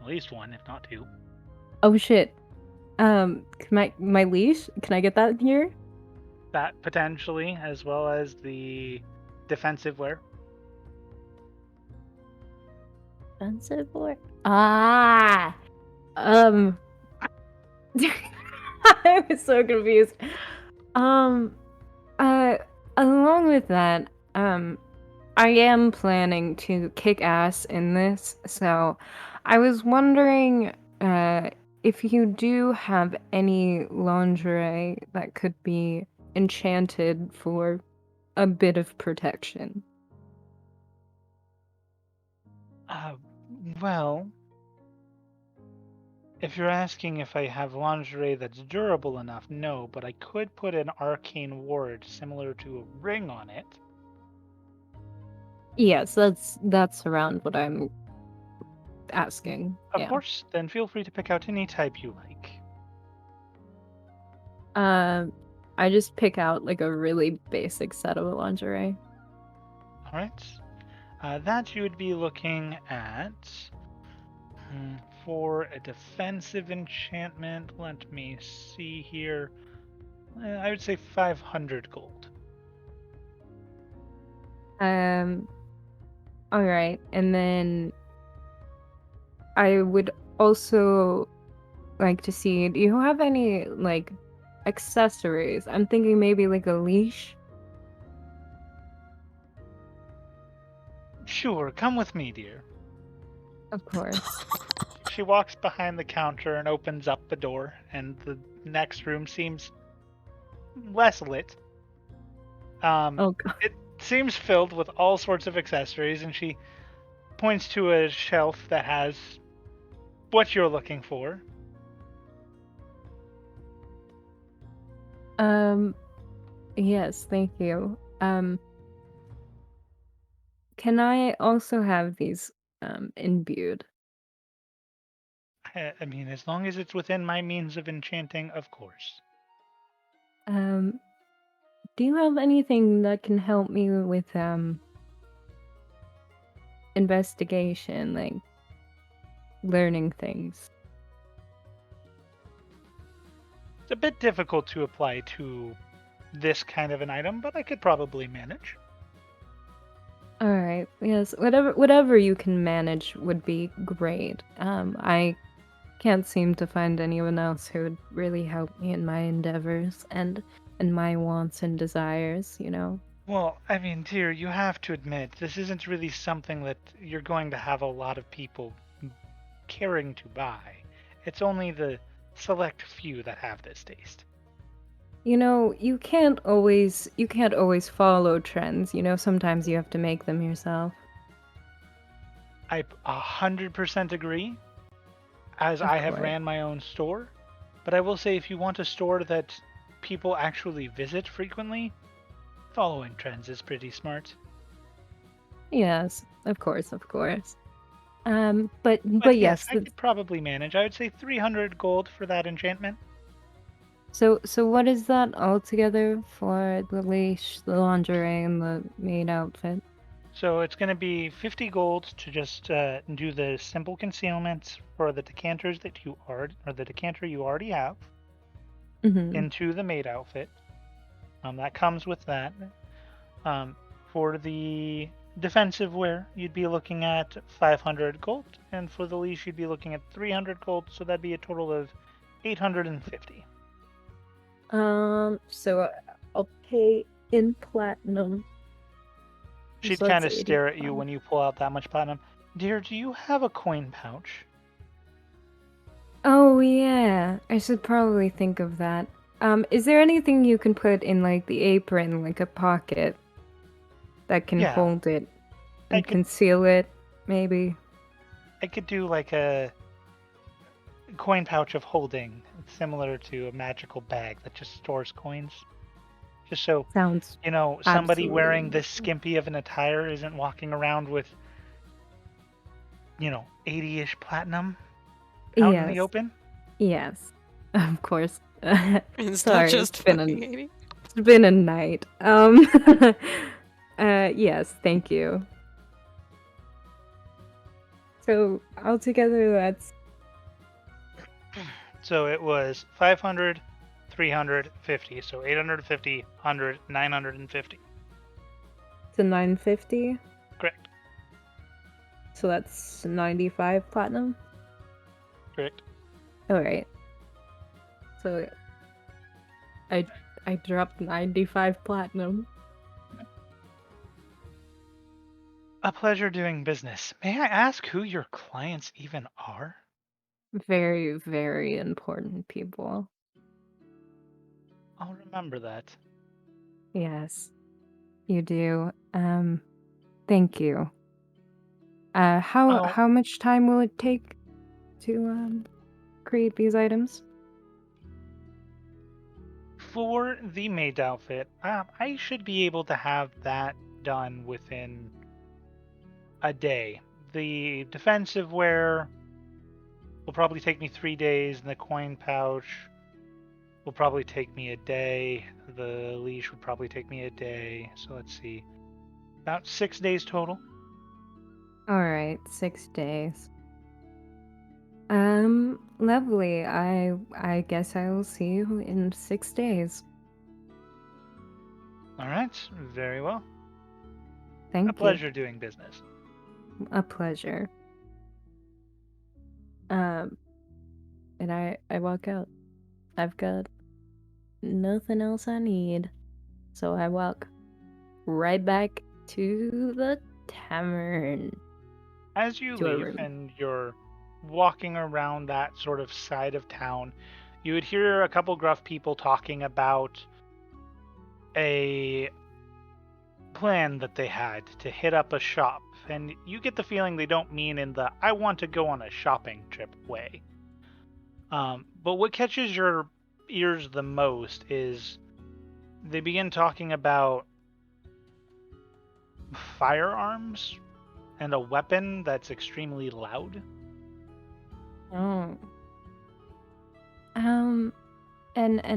At least one, if not two. Oh shit. Can my leash? Can I get that here? That potentially, as well as the defensive wear. Defensive wear? Ah. I was so confused. Along with that, I am planning to kick ass in this, so I was wondering, if you do have any lingerie that could be enchanted for a bit of protection. Well, if you're asking if I have lingerie that's durable enough, no, but I could put an arcane ward similar to a ring on it. Yes, that's around what I'm asking. Of course, then feel free to pick out any type you like. I just pick out like a really basic set of lingerie. Alright. That you would be looking at for a defensive enchantment. Let me see here. I would say 500 gold. All right, and then I would also like to see, do you have any like accessories? I'm thinking maybe like a leash. Sure, come with me, dear. Of course. She walks behind the counter and opens up the door, and the next room seems less lit. Oh god. It seems filled with all sorts of accessories, and she points to a shelf that has what you're looking for. Yes, thank you. Can I also have these imbued? I mean, as long as it's within my means of enchanting, of course. Do you have anything that can help me with investigation, like learning things? It's a bit difficult to apply to this kind of an item, but I could probably manage. All right. Yes, whatever you can manage would be great. I can't seem to find anyone else who would really help me in my endeavors and my wants and desires, you know. Well, I mean, dear, you have to admit, this isn't really something that you're going to have a lot of people caring to buy. It's only the select few that have this taste. You know, you can't always follow trends, you know, sometimes you have to make them yourself. I 100% agree, as Of I have course. ran my own store. But I will say, if you want a store that people actually visit frequently, following trends is pretty smart. Yes, of course, of course. But But yes, yes, I could probably manage. I would say 300 gold for that enchantment. so what is that altogether for the leash, the lingerie, and the maid outfit? So it's going to be 50 gold to just do the simple concealment for the decanters that you are, or the decanter you already have, Mm-hmm. into the maid outfit. That comes with that. For the defensive wear, you'd be looking at 500 gold, and for the leash, you'd be looking at 300 gold. So that'd be a total of 850. So I'll pay in platinum. She'd So kind that's of stare at you 85. when you pull out that much platinum. Dear, do you have a coin pouch? Oh yeah, I should probably think of that. Is there anything you can put in like the apron, like a pocket that can Yeah, hold it I and could conceal it, maybe? do like a coin pouch of holding, similar to a magical bag that just stores coins. Just so, Sounds somebody wearing absolutely this skimpy of an attire isn't walking around with, 80-ish platinum out in the yes, open. yes, of course. It's not Sorry, just fucking 80. it's been a night. Yes, thank you. So altogether, that's So it was 500, 350. So 850, 100, 950. to 950. Correct. So that's 95 platinum. Correct. All right. So I dropped 95 platinum. A pleasure doing business. May I ask who your clients even are? Very, very important people. I'll remember that. Yes, you do. Thank you. How much time will it take to create these items? For the maid outfit, I should be able to have that done within a day. The defensive wear will probably take me 3 days, and the coin pouch will probably take me a day. The leash would probably take me a day. So let's see. About 6 days total. All right, 6 days. Lovely. I guess I will see you in 6 days. All right, very well. Thank A pleasure doing business. you. A pleasure. And I walk out. I've got nothing else I need, so I walk right back to the tavern. As you To our leave room. and you're walking around that sort of side of town, you would hear a couple gruff people talking about a plan that they had to hit up a shop. And you get the feeling they don't mean in the I want to go on a shopping trip way. But what catches your ears the most is they begin talking about firearms and a weapon that's extremely loud. Oh. And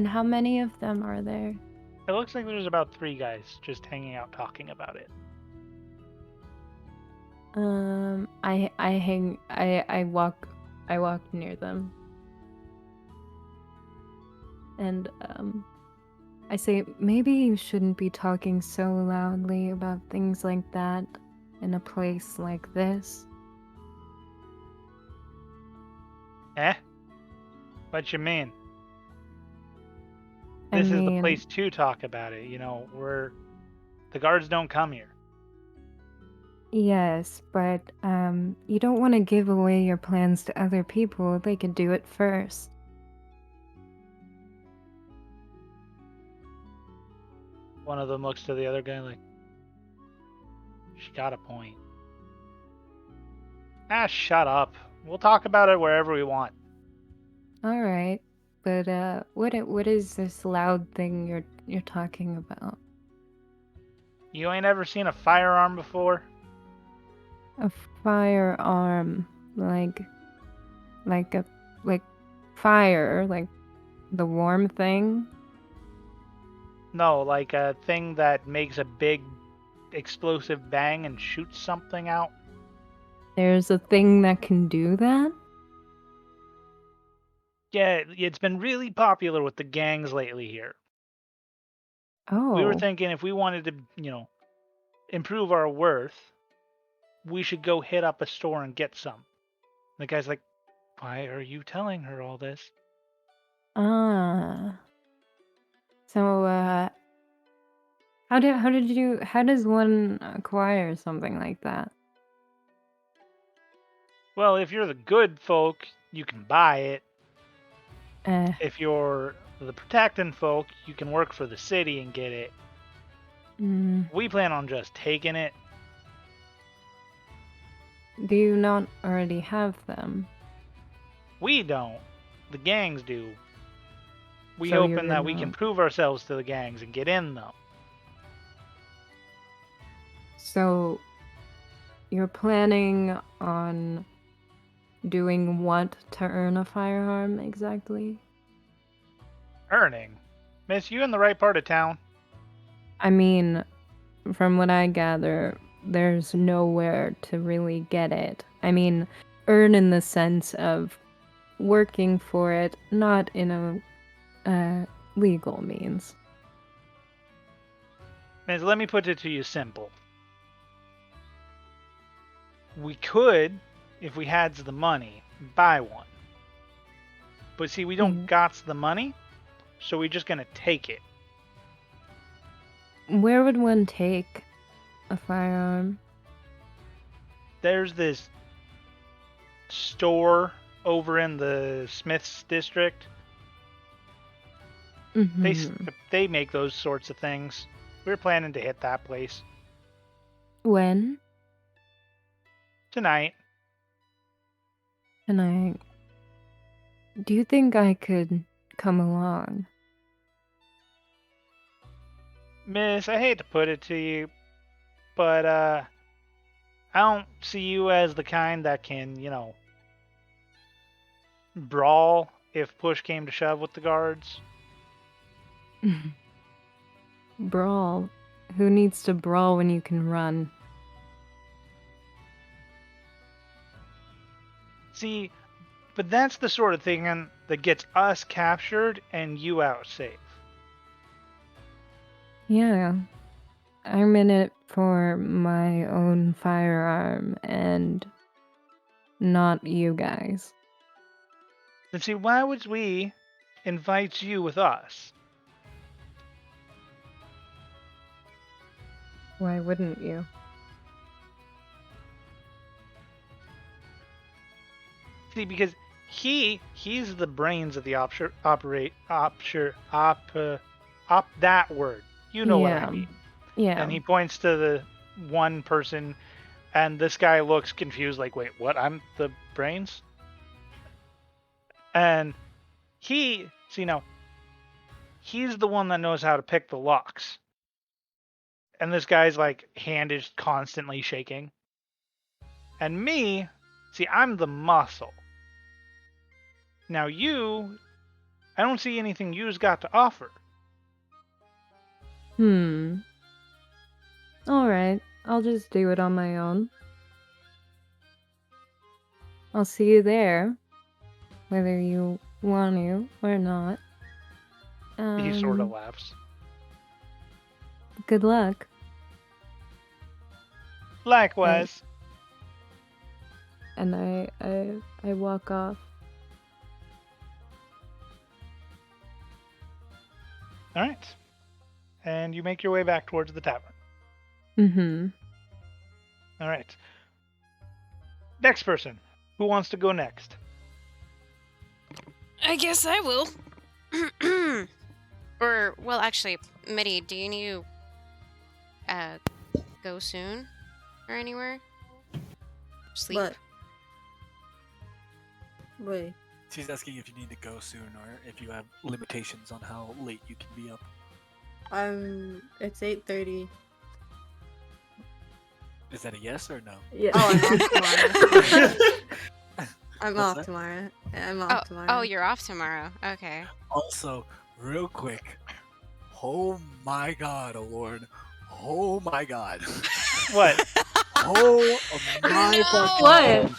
how many of them are there? It looks like there's about 3 guys just hanging out talking about it. I walk near them. And I say, maybe you shouldn't be talking so loudly about things like that in a place like this. Eh? What you mean? I This is the mean, place to talk about it. The guards don't come here. yes, but you don't want to give away your plans to other people. They could do it first. One of them looks to the other guy like, she got a point. Ah, shut up. We'll talk about it wherever we want. All right, but what is this loud thing you're talking about? You ain't ever seen a firearm before? A firearm, like fire, like the warm thing. No, like a thing that makes a big explosive bang and shoots something out. There's a thing that can do that? Yeah, it's been really popular with the gangs lately here. Oh. We were thinking if we wanted to, improve our worth, we should go hit up a store and get some. The guy's like, why are you telling her all this? Ah. So, how does one acquire something like that? Well, if you're the good folk, you can buy it. Eh, If you're the protecting folk, you can work for the city and get it. We plan on just taking it. do you not already have them? We don't. The gangs do. We So you're hoping that we gonna- can prove ourselves to the gangs and get in them. So, you're planning on doing what to earn a firearm exactly? Earning. Miss, you in the right part of town? I mean, from what I gather, there's nowhere to really get it. I mean, earn in the sense of working for it, not in a legal means. Miss, let me put it to you simple. We could, if we had the money, buy one. But see, we don't got the money, so we're just gonna take it. Where would one take a firearm? There's this store over in the Smith's district. They make those sorts of things. We're planning to hit that place When? tonight. Tonight. Do you think I could come along? Miss, I hate to put it to you, but I don't see you as the kind that can, brawl if push came to shove with the guards. Brawl. Who needs to brawl when you can run? See, but that's the sort of thing that gets us captured and you out safe. Yeah. I'm in it for my own firearm and not you guys. Then see, why would we invite you with us? Why wouldn't you? See, because he's the brains of the that word. You know what I Yeah. mean. Yeah. And he points to the one person, and this guy looks confused, like, wait, what? I'm the brains? And he's the one that knows how to pick the locks. And this guy's like hand is constantly shaking. And me, see, I'm the muscle. Now I don't see anything you's got to offer. Alright, I'll just do it on my own. I'll see you there, whether you want to or not. He sort of laughs. Good luck. Likewise. And I walk off. All right. And you make your way back towards the tavern. Mm-hmm. All right. Next person. Who wants to go next? I guess I will. Or, well, actually, Mitty, do you need to go soon or anywhere? Sleep? What? Wait. She's asking if you need to go soon or if you have limitations on how late you can be up. It's 8:30. Is that a yes or no? Yeah. Oh, I'm What's off that? tomorrow. I'm off tomorrow. Oh, you're off tomorrow. Okay. Also, real quick, oh my god, Alorn. Oh my god. What? Oh my No! fucking What? god.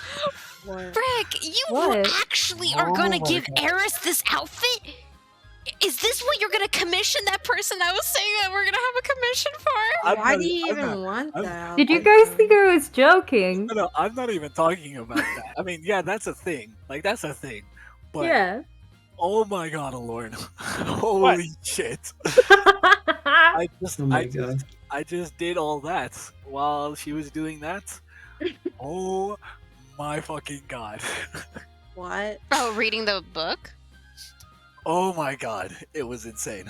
What? Frick, you What? actually are Oh gonna my give God. Eris this outfit? Is this what you're gonna commission that person I was saying that we're gonna have a commission for? I'm Why not- do you I'm even not- want I'm- that? Did you outfit, guys though? think I was joking? No, I'm not even talking about that. I mean, yeah, that's a thing. Like, that's a thing. But, Yeah. oh my god, Alorn. Holy shit. I Oh my god. I just did all that while she was doing that. Oh my fucking god. What? Oh, reading the book? Oh my god. It was insane.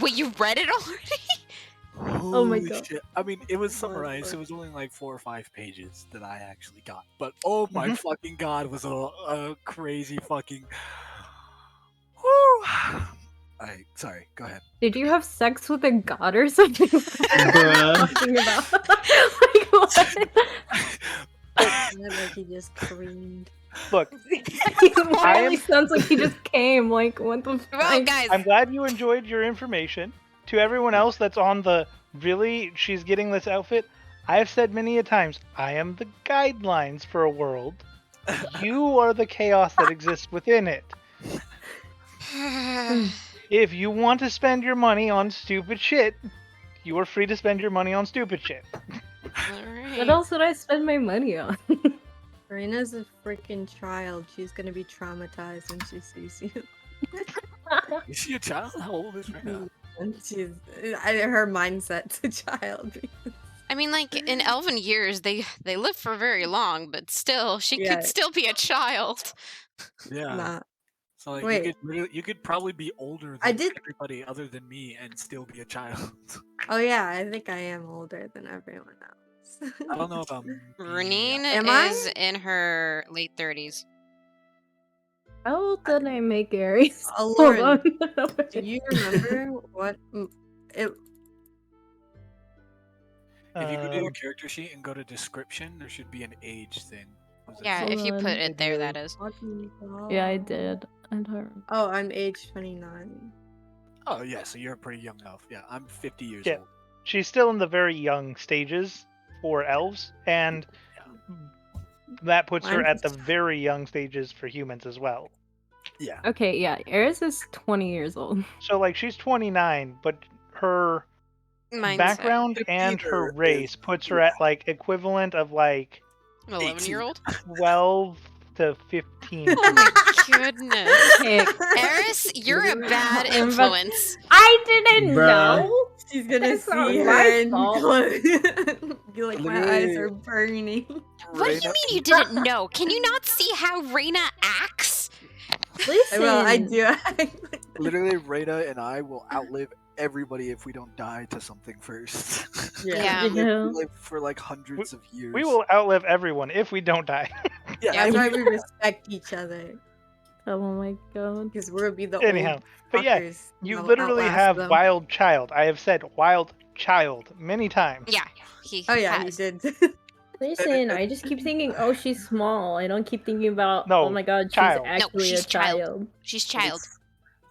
Wait, you read it already? Oh my Holy God. shit. I mean, it was What summarized. the- It was only like 4 or 5 pages that I actually got. But oh my Mhm. fucking god, was a crazy fucking. Woo! Alright, sorry, go ahead. Did you have sex with a god or something? Bruh. Talking about? Like what? Like he just creamed. Look, It I really am- sounds like he just came. Like what the Well, fuck? guys, I'm glad you enjoyed your information. To everyone else that's on the really, she's getting this outfit, I have said many a times, I am the guidelines for a world. You are the chaos that exists within it. If you want to spend your money on stupid shit, you are free to spend your money on stupid shit. alright. What else would I spend my money on? Karina's a freaking child. She's gonna be traumatized when she sees you. Is she a child? How old is Rena? And her mindset's a child. I mean, like, in elven years, they live for very long, but still, she Yeah. could still be a child. Yeah. Not. So like Wait. you could probably be older than I did- everybody other than me and still be a child. Oh yeah, I think I am older than everyone else. I don't know about me. Renine Am I? is in her late 30s. How old did I make Aries? Hold Alorn, on. do you remember what it? If you go to Uh, the character sheet and go to description, there should be an age thing. Was it Yeah, something? if you Hold put on. it there, that is. What do you call- Yeah, I did. I don't remember. Oh, I'm age 29. Oh yeah, so you're a pretty young elf. Yeah, I'm 50 years Yeah. old. she's still in the very young stages for elves, and that puts her at the very young stages for humans as well. Yeah. Okay, yeah, Eris is 20 years old. So, like, she's 29, but her Mindset. background The and her leader race is- puts her at, like, equivalent of, like, 11-year-old? 12 to 15. Oh my goodness. Hey, Eris, you're a bad I'm about- influence. I didn't Bruh. know. She's gonna That's not see my her and fault. be like, my Literally- eyes are burning. What do you Reina- mean you didn't know? Can you not see how Reina acts? Listen. Well, I do. Literally, Reina and I will outlive everybody if we don't die to something first. Yeah. we Yeah. live for like hundreds of years. We will outlive everyone if we don't die. Yeah, Yeah, That's why we respect each other. Oh my god. Because we'll be the Anyhow, old but yeah, fuckers you that'll literally outlast have them. wild child. I have said wild child many times. Yeah, he Oh yeah, has. he did. Listen, I just keep thinking, oh, she's small. I don't keep thinking about, No, oh my god, she's child. No, actually she's a child. She's child.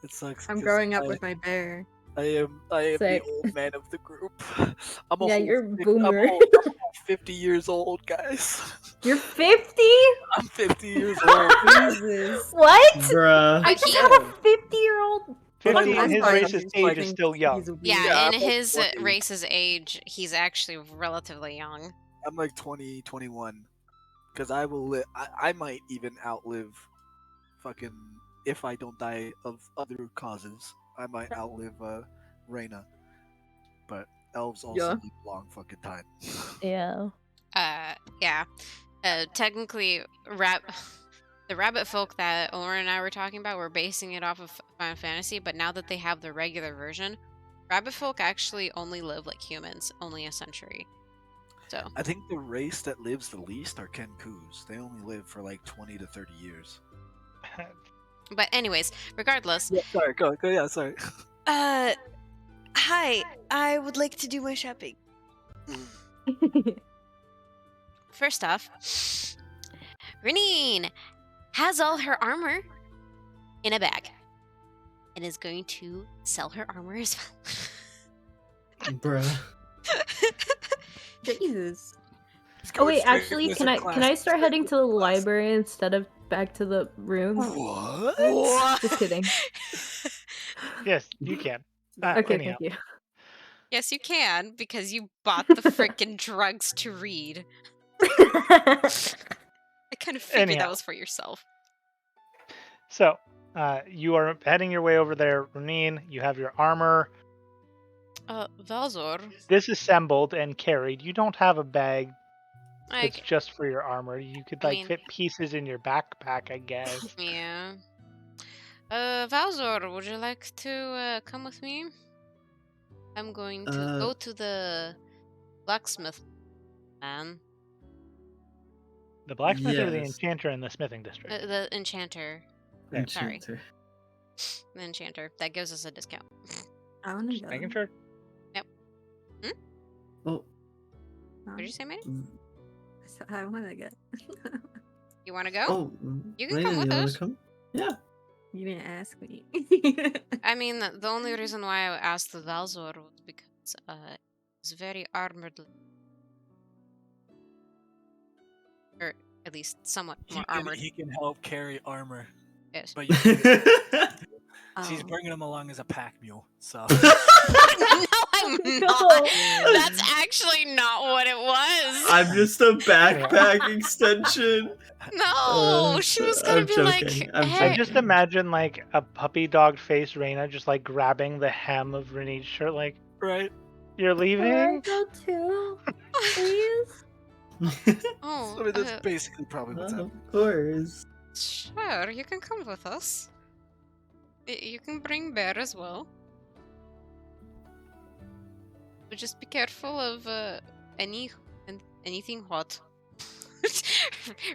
It sucks. I'm 'cause growing up I- with my bear. I am the Sick. old man of the group. I'm a Yeah, whole you're I'm a boomer. whole- I'm a whole 50 years old, guys. You're 50? I'm 50 years old. Jesus. What? Bruh. I just had a 50-year-old. 50 Like, in his like- race's age like- is still young. He's a Yeah, weirdo. Yeah, in I'm like his 20. race's age, he's actually relatively young. I'm like 20, 21. Because I will I might even outlive fucking, if I don't die of other causes, I might outlive Reina. But elves also Yeah. live a long fucking time. Yeah. Yeah. Technically, the rabbit folk that Alorn and I were talking about were basing it off of Final Fantasy, but now that they have the regular version, rabbit folk actually only live like humans, only a century. So, I think the race that lives the least are Kenkus. They only live for like 20 to 30 years. but anyways, regardless, Yeah, sorry, go, yeah, sorry. Hi, I would like to do my shopping. first off, Renine has all her armor in a bag and is going to sell her armor as well. Bruh. Jesus. Oh wait, actually, can I start heading to the library instead of back to the room? What? Just kidding. Yes, you can. Okay, Anyhow. thank you. Yes, you can, because you bought the freaking drugs to read. I kind of figured Anyhow. that was for yourself. So, you are heading your way over there, Renine. You have your armor Valzor, disassembled and carried. You don't have a bag that's like, just for your armor. You could I like mean- fit pieces in your backpack, I guess. yeah. Valzor, would you like to come with me? I'm going to go to the blacksmith man. The blacksmith or the Yes. enchanter in the smithing district? The enchanter. Yeah, sorry. Enchanter. The enchanter. That gives us a discount. I wanna Just go. making sure. Oh, What did you say, mate? I wanna go. You want to go? oh. You can Lena, come with you wanna us. come? Yeah. You didn't ask me. I mean, the only reason why I asked the Valzor was because it's very armored. Or at least somewhat more armored. He can help carry armor, Yes. but you, she's Oh. bringing him along as a pack mule. So No, I'm not. That's actually not what it was. I'm just a backpack extension. No, she was gonna I'm be joking. like, I'm hey. I just imagine like a puppy dog faced Reina just like grabbing the hem of Renine's shirt, like, right. you're leaving? go too, please? Oh, I mean, that's basically probably what's happening. Of course. sure, you can come with us. You can bring Bear as well. But just be careful of anything hot.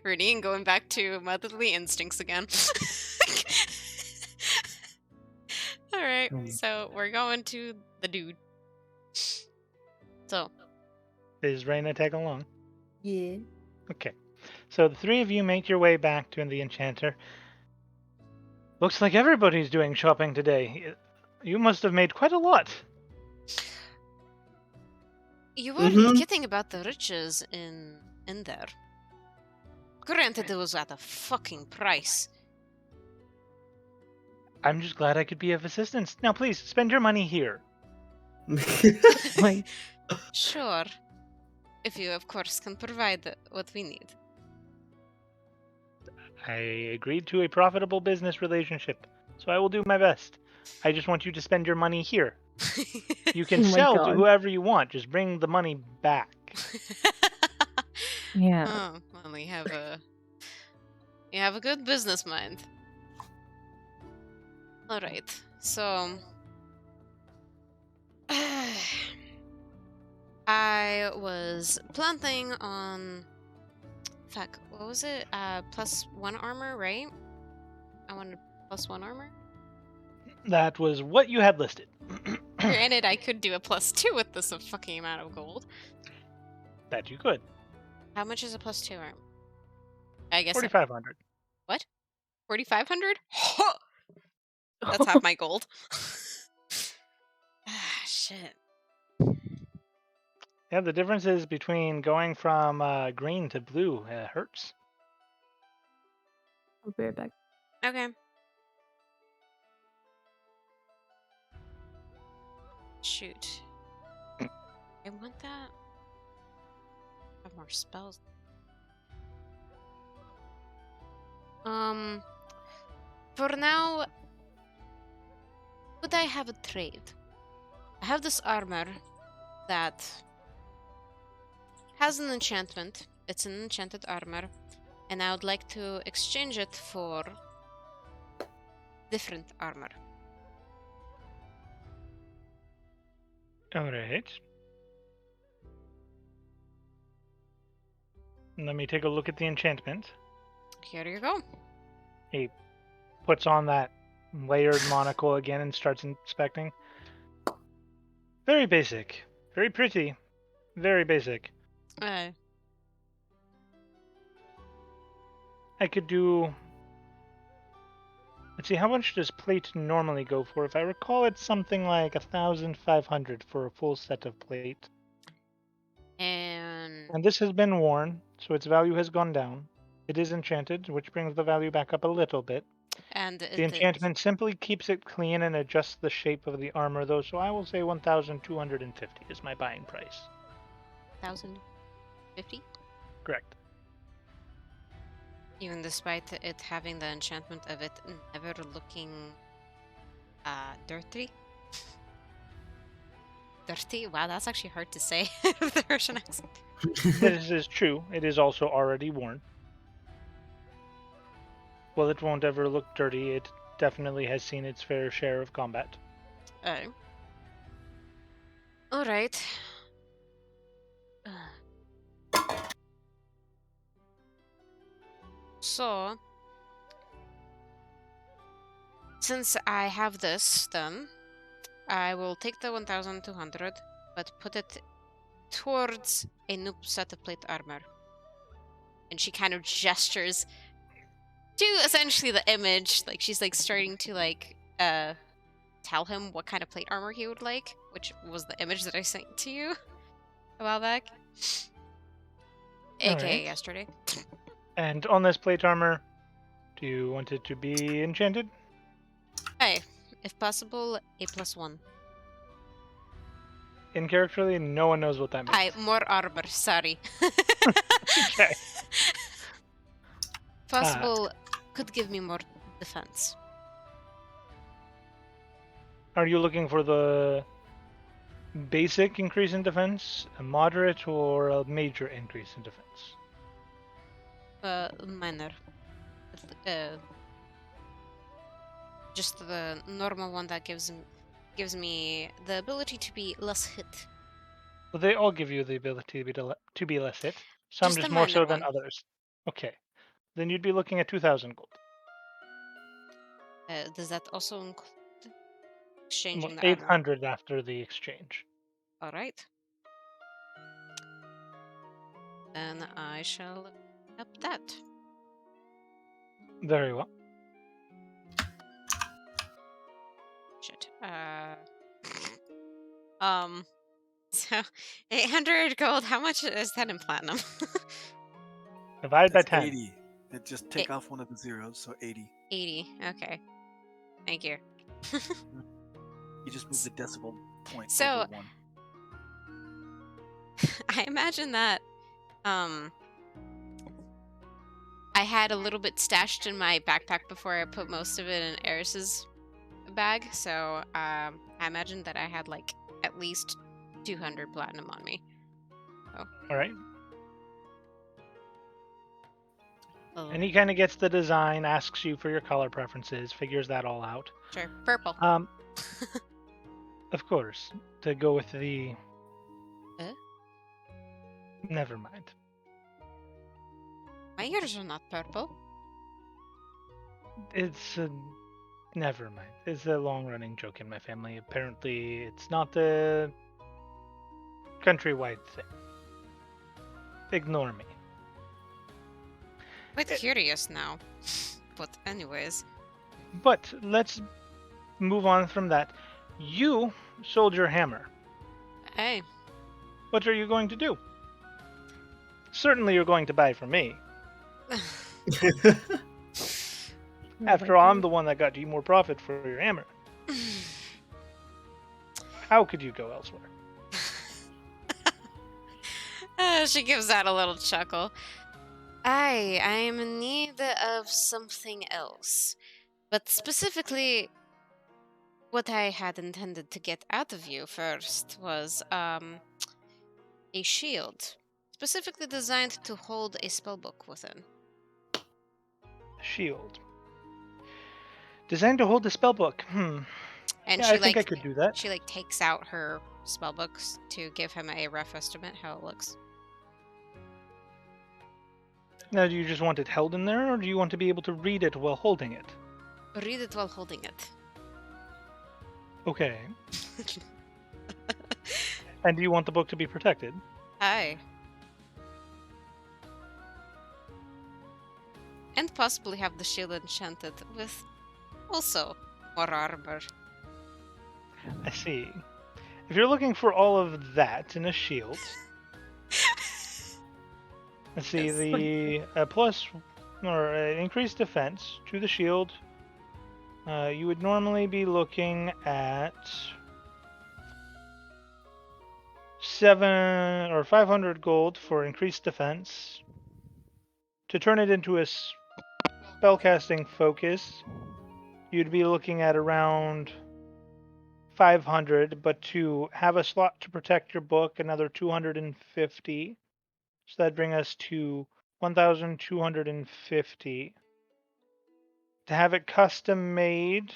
Renine going back to motherly instincts again. Alright, so we're going to the dude. So, Is Reina tagging along? Yeah. Okay. So the three of you make your way back to the enchanter. Looks like everybody's doing shopping today. You must have made quite a lot. You weren't kidding about the riches in there. Granted, it was at a fucking price. I'm just glad I could be of assistance. Now, please spend your money here. Like, Sure. If you, of course, can provide what we need. I agreed to a profitable business relationship, so I will do my best. I just want you to spend your money here. You can Oh my sell to God. whoever you want. Just bring the money back. yeah. Oh, well, you have a good business mind. All right, so I was planning on. Fuck, what was it? +1 armor, right? I wanted +1 armor. That was what you had listed. Granted, I could do a +2 with this fucking amount of gold. That you could. How much is a +2 armor? I guess 4,500. What? 4,500? That's half my gold. Ah, shit. Yeah, the difference is between going from green to blue hurts. I'll be right back. Okay. Shoot. I want that. I have more spells. For now, would I have a trade? I have this armor that has an enchantment. It's an enchanted armor, and I would like to exchange it for different armor. Alright. Let me take a look at the enchantment. Here you go. He puts on that layered monocle again and starts inspecting. Very basic. Very pretty. Very basic. I could do... Let's see, how much does plate normally go for? If I recall, it's something like 1,500 for a full set of plate. And this has been worn, so its value has gone down. It is enchanted, which brings the value back up a little bit. The enchantment simply keeps it clean and adjusts the shape of the armor, though, so I will say 1,250 is my buying price. 1,050? Correct. Even despite it having the enchantment of it never looking dirty? Dirty? Wow, that's actually hard to say with the Russian accent. This is true. It is also already worn. Well, it won't ever look dirty. It definitely has seen its fair share of combat. Oh. Alright. So, since I have this, then I will take the 1,200, but put it towards a new set of plate armor. And she kind of gestures to essentially the image, like she's like starting to like tell him what kind of plate armor he would like, which was the image that I sent to you a while back, aka yesterday. And on this plate armor, do you want it to be enchanted? Hey, if possible, a +1. In characterly, no one knows what that means. Hi, more armor, sorry. Okay. Possible could give me more defense. Are you looking for the basic increase in defense, a moderate, or a major increase in defense? Minor. Just the normal one that gives me the ability to be less hit. Well, they all give you the ability to be less hit. Some Just just the more so minor than one. others. Okay. Then you'd be looking at 2,000 gold. Does that also include exchanging Well, the armor? 800 after the exchange. Alright. Then I shall up that. Very well. Shit. So 800 gold. How much is that in platinum? Divided by That's 10. 80. And just take off one of the zeros, so 80. 80. Okay. Thank you. You just move the decimal point So- over one. I imagine that I had a little bit stashed in my backpack before I put most of it in Eris's bag, so I imagine that I had like at least 200 platinum on me. All right. Oh, And he kind of gets the design, asks you for your color preferences, figures that all out. sure. Purple. Of course, to go with the. Eh? Never mind. My ears are not purple. It's never mind. It's a long-running joke in my family. Apparently, it's not a countrywide thing. Ignore me. Quite curious now. But anyways. But let's move on from that. You sold your hammer. Hey. What are you going to do? Certainly, you're going to buy from me. After all, I'm the one that got you more profit for your hammer. How could you go elsewhere? She gives out a little chuckle. I am in need of something else. But specifically, what I had intended to get out of you first was a shield. Specifically designed to hold a spellbook within. Shield. Designed to hold the spellbook. And Yeah, she I think I could do that. She takes out her spellbooks to give him a rough estimate how it looks. Now, do you just want it held in there, or do you want to be able to read it while holding it? Read it while holding it. Okay. And do you want the book to be protected? Hi. And possibly have the shield enchanted with also more armor. I see. If you're looking for all of that in a shield, let's see, Yes. the plus or increased defense to the shield, you would normally be looking at 7 or 500 gold for increased defense. To turn it into a spellcasting focus, you'd be looking at around 500, but to have a slot to protect your book, another 250. So that'd bring us to 1,250. To have it custom made,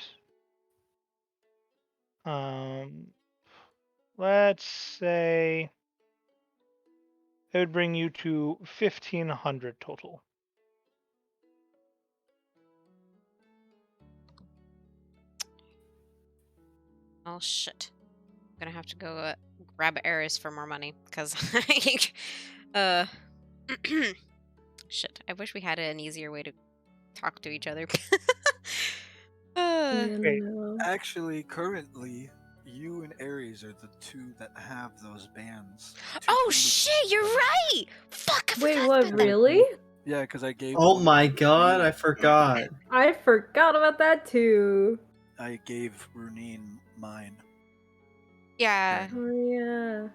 let's say it would bring you to 1,500 total. Oh shit. I'm gonna have to go grab Eris for more money, because shit. I wish we had an easier way to talk to each other. Wait. Actually, currently, you and Ares are the two that have those bands. Oh 220. shit, you're right! Fuck, I Wait, forgot what, about that. really? Yeah, because I gave. Oh one- my god, I forgot. I forgot about that too. I gave Runine mine. Yeah. Oh yeah.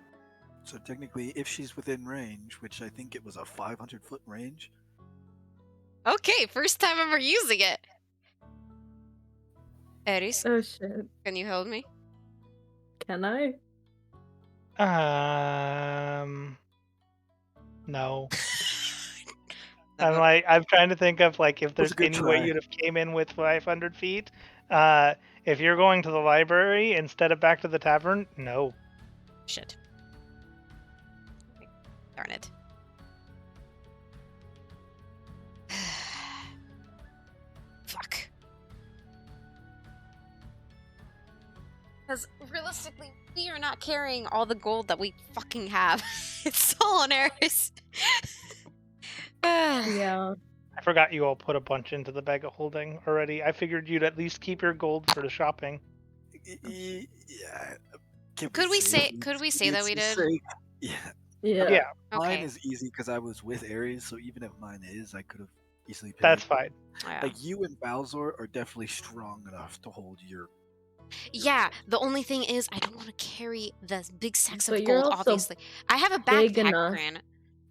So technically, if she's within range, which I think it was a 500-foot range, Okay, first time ever using it. Eris, Oh shit. can you hold me? Can I? No. Never- I'm trying to think of like if was there's a good any way try. you'd have came in with 500 feet. If you're going to the library instead of back to the tavern, no. Shit. Darn it. Fuck. Because realistically, we are not carrying all the gold that we fucking have. It's all on Eris. Yeah. I forgot you all put a bunch into the bag of holding already. I figured you'd at least keep your gold for the shopping. yeah, Can Could we say for could we say that we expediency's did? sake? Yeah. Yeah. Yeah, Mine Okay. is easy because I was with Ares, so even if mine is, I could have easily paid. that's fine. Yeah. Like you and Balzor are definitely strong enough to hold your. Yeah, the only thing is I don't want to carry the big sacks But of you're gold, also obviously. I have a big backpack, enough. Gran.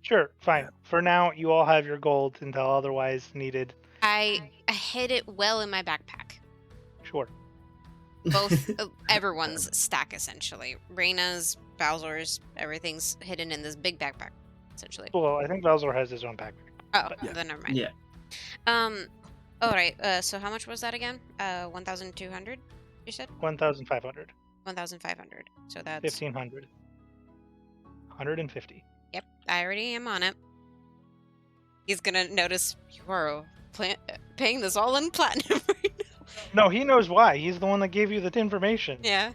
Sure, fine. Yeah. For now, you all have your gold until otherwise needed. I hid it well in my backpack. Sure. Both everyone's stack essentially. Reyna's, Bowser's, everything's hidden in this big backpack, essentially. Well, I think Bowser has his own backpack. Oh, Yeah. then never mind. Yeah. All right. So how much was that again? 1,200. You said 1,500, 1,500. So that's 1,500, 150. Yep. I already am on it. He's gonna notice you are paying this all in platinum right now. No, he knows why. He's the one that gave you the information. Yeah.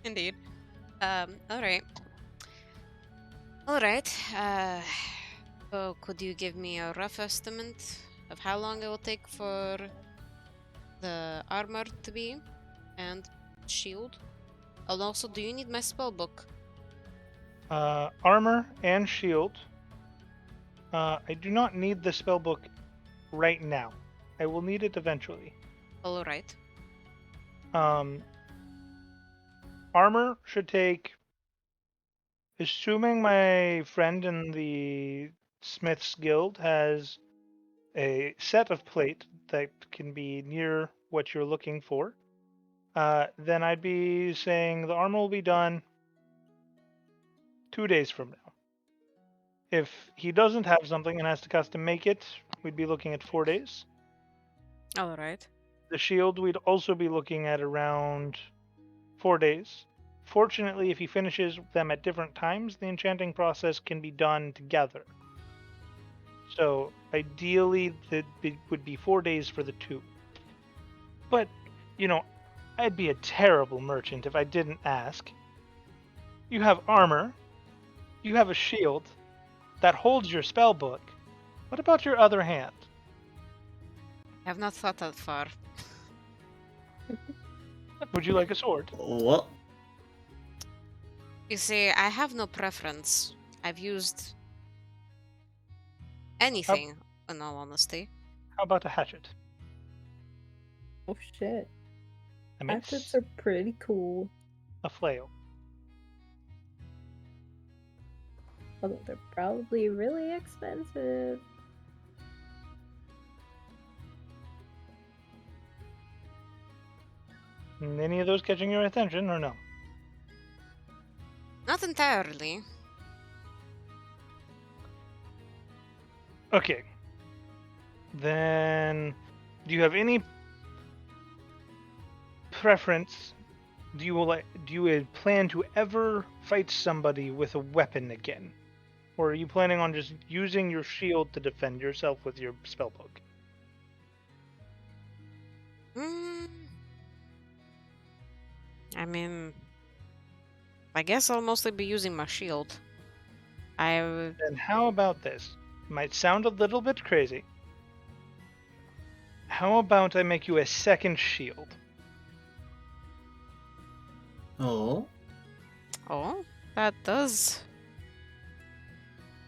Indeed. All right. All right. So could you give me a rough estimate of how long it will take for the armor to be and shield? And also, do you need my spell book? Armor and shield. I do not need the spell book right now. I will need it eventually. All right. Armor should take, assuming my friend in the Smith's Guild has a set of plate that can be near what you're looking for, then I'd be saying the armor will be done 2 days from now. If he doesn't have something and has to custom make it, we'd be looking at 4 days. All right. The shield, we'd also be looking at around 4 days. Fortunately, if he finishes them at different times, the enchanting process can be done together. So ideally, it would be 4 days for the two. But, I'd be a terrible merchant if I didn't ask. You have armor, you have a shield that holds your spell book. What about your other hand? I have not thought that far. Would you like a sword? What? You see, I have no preference. I've used anything, in all honesty. How about a hatchet? Oh shit. A mace? Hatchets are pretty cool. A flail? Although they're probably really expensive. Any of those catching your attention, or no? Not entirely. Okay. Then, do you have any preference? Do you plan to ever fight somebody with a weapon again? Or are you planning on just using your shield to defend yourself with your spellbook? I mean, I guess I'll mostly be using my shield. Then how about this? Might sound a little bit crazy. How about I make you a second shield? Oh. Oh, that does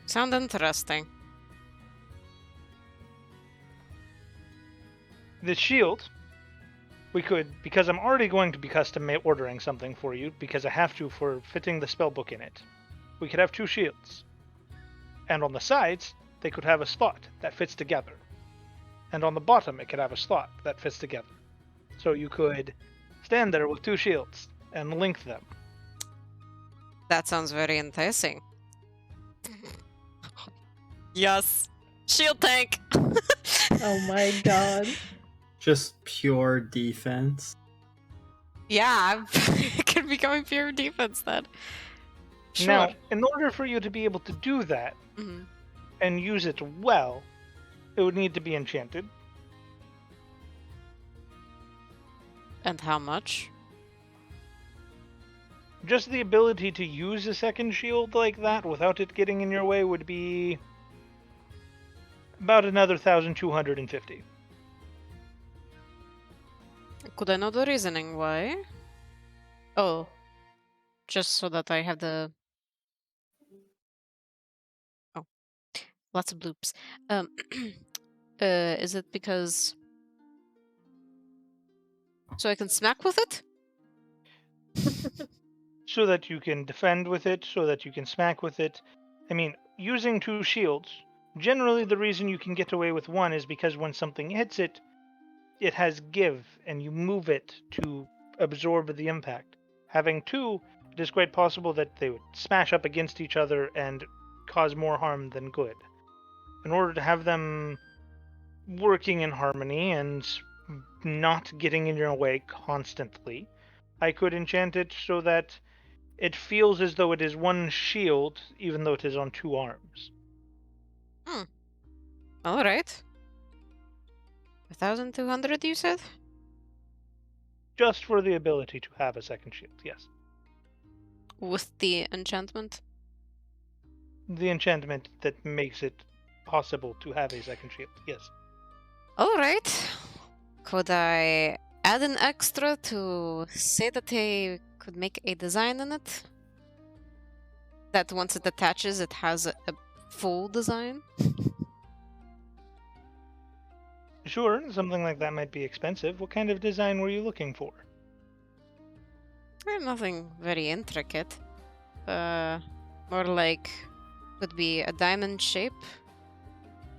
sound interesting. The shield, we could, because I'm already going to be custom ordering something for you, because I have to for fitting the spellbook in it. We could have two shields. And on the sides, they could have a slot that fits together. And on the bottom, it could have a slot that fits together. So you could stand there with two shields and link them. That sounds very enticing. Yes. Shield tank! Oh my god. Just pure defense. Yeah, it could be going pure defense then. Sure. Now, in order for you to be able to do that Mhm. and use it well, it would need to be enchanted. And how much? Just the ability to use a second shield like that without it getting in your way would be about another 1,250. Could I know the reasoning why? Oh, just so that I have the... Oh, lots of bloops. Is it because... So I can smack with it? So that you can defend with it, so that you can smack with it. I mean, using 2 shields, generally the reason you can get away with 1 is because when something hits it, it has give, and you move it to absorb the impact. Having 2, it is quite possible that they would smash up against each other and cause more harm than good. In order to have them working in harmony and not getting in your way constantly, I could enchant it so that it feels as though it is 1 shield, even though it is on 2 arms. Alright. 1,200, you said? Just for the ability to have a second shield, yes. With the enchantment? The enchantment that makes it possible to have a second shield, yes. Alright. Could I add an extra to say that I could make a design in it? That once it attaches, it has a full design? Sure, something like that might be expensive. What kind of design were you looking for? Nothing very intricate. More like could be a diamond shape.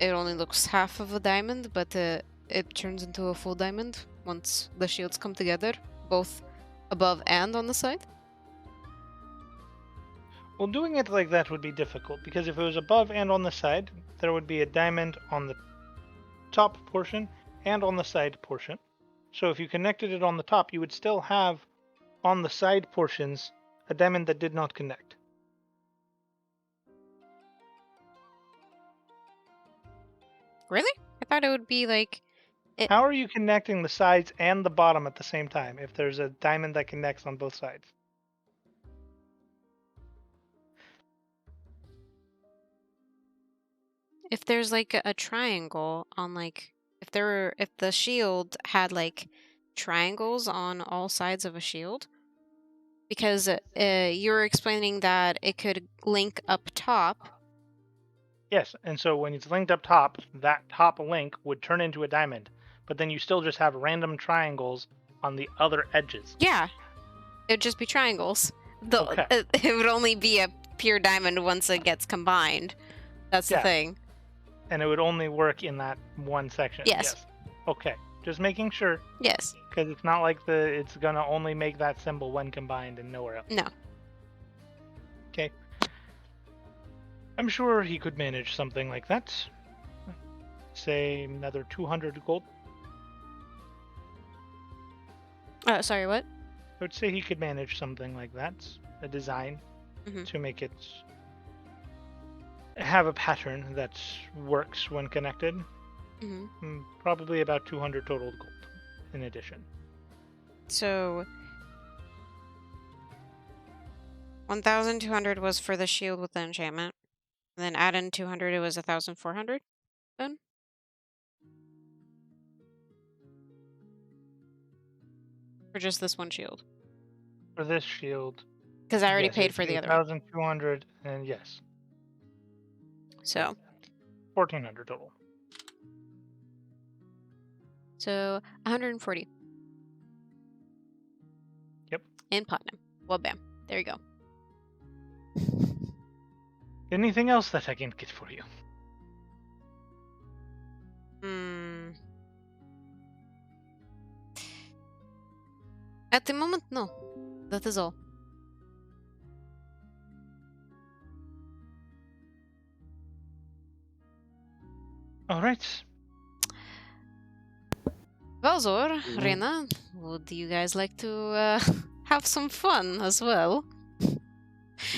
It only looks half of a diamond, but it turns into a full diamond once the shields come together, both above and on the side. Well, doing it like that would be difficult, because if it was above and on the side, there would be a diamond on the top portion and on the side portion. So if you connected it on the top, you would still have on the side portions a diamond that did not connect. Really? I thought it would be like... How are you connecting the sides and the bottom at the same time if there's a diamond that connects on both sides? If there's like a triangle on like... If the shield had like triangles on all sides of a shield, because you're explaining that it could link up top. Yes, and so when it's linked up top, that top link would turn into a diamond, but then you still just have random triangles on the other edges. Yeah, it would just be triangles. Okay. It would only be a pure diamond once it gets combined. That's the thing. And it would only work in that one section. Yes. Okay, just making sure. Yes. Because it's not like it's gonna only make that symbol when combined and nowhere else. No. Okay. I'm sure he could manage something like that. Say another 200 gold. Sorry, what? I would say he could manage something like that. A design to make it have a pattern that works when connected. Probably about 200 total gold in addition. So 1,200 was for the shield with the enchantment. And then add in 200, it was 1,400 then? For just this one shield? For this shield. Because I already paid for the other one. 1,200 and yes. So 1,400 total. So 140. Yep. In platinum. Well, bam. There you go. Anything else that I can get for you? At the moment, no. That is all. All right. Valzor, Rena, would you guys like to have some fun as well?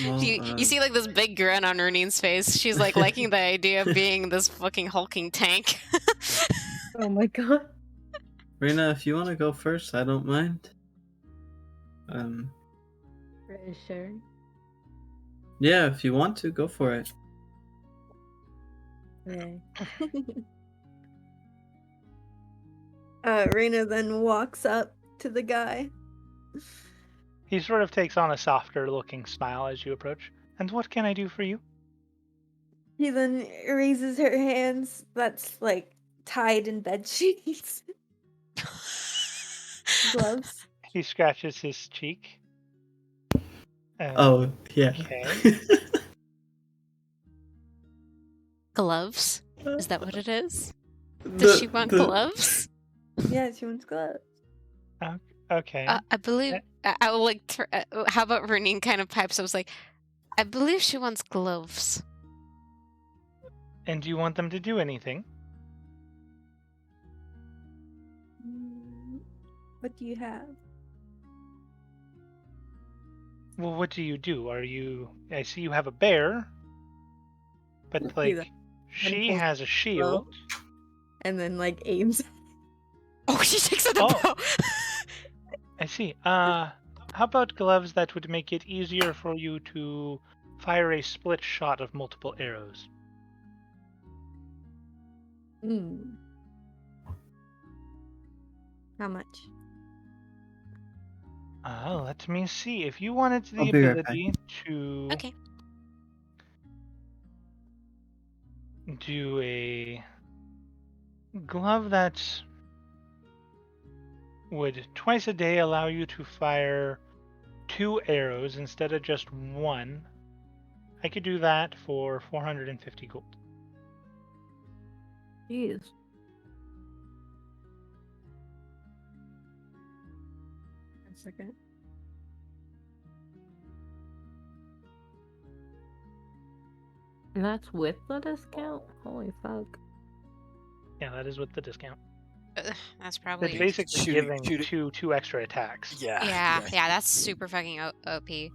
Well, you see like this big grin on Renine's face. She's like liking the idea of being this fucking hulking tank. Oh my god. Rena, if you want to go first, I don't mind. Sure. Yeah, if you want to, go for it. Okay. Reina then walks up to the guy. He sort of takes on a softer looking smile as you approach. And what can I do for you? She then raises her hands that's like tied in bed sheets. Gloves. He scratches his cheek. Oh, yeah. Okay. Gloves? Is that what it is? Does she want gloves? Yeah, she wants gloves. Okay. I believe. I will like. How about Renine kind of pipes? I was like, I believe she wants gloves. And do you want them to do anything? What do you have? Well, what do you do? I see you have a bear, but like, she pulls has a shield. And then like aims. Oh, she takes out the bow. I see. How about gloves that would make it easier for you to fire a split shot of multiple arrows? How much? Let me see. If you wanted the I'll be right ability to Okay. do a glove that would twice a day allow you to fire 2 arrows instead of just 1, I could do that for 450 gold. Jeez. A second. And that's with the discount? Holy fuck. Yeah, that is with the discount. That's probably. It's basically shooting- giving two extra attacks. Yeah. Yeah, that's super fucking OP.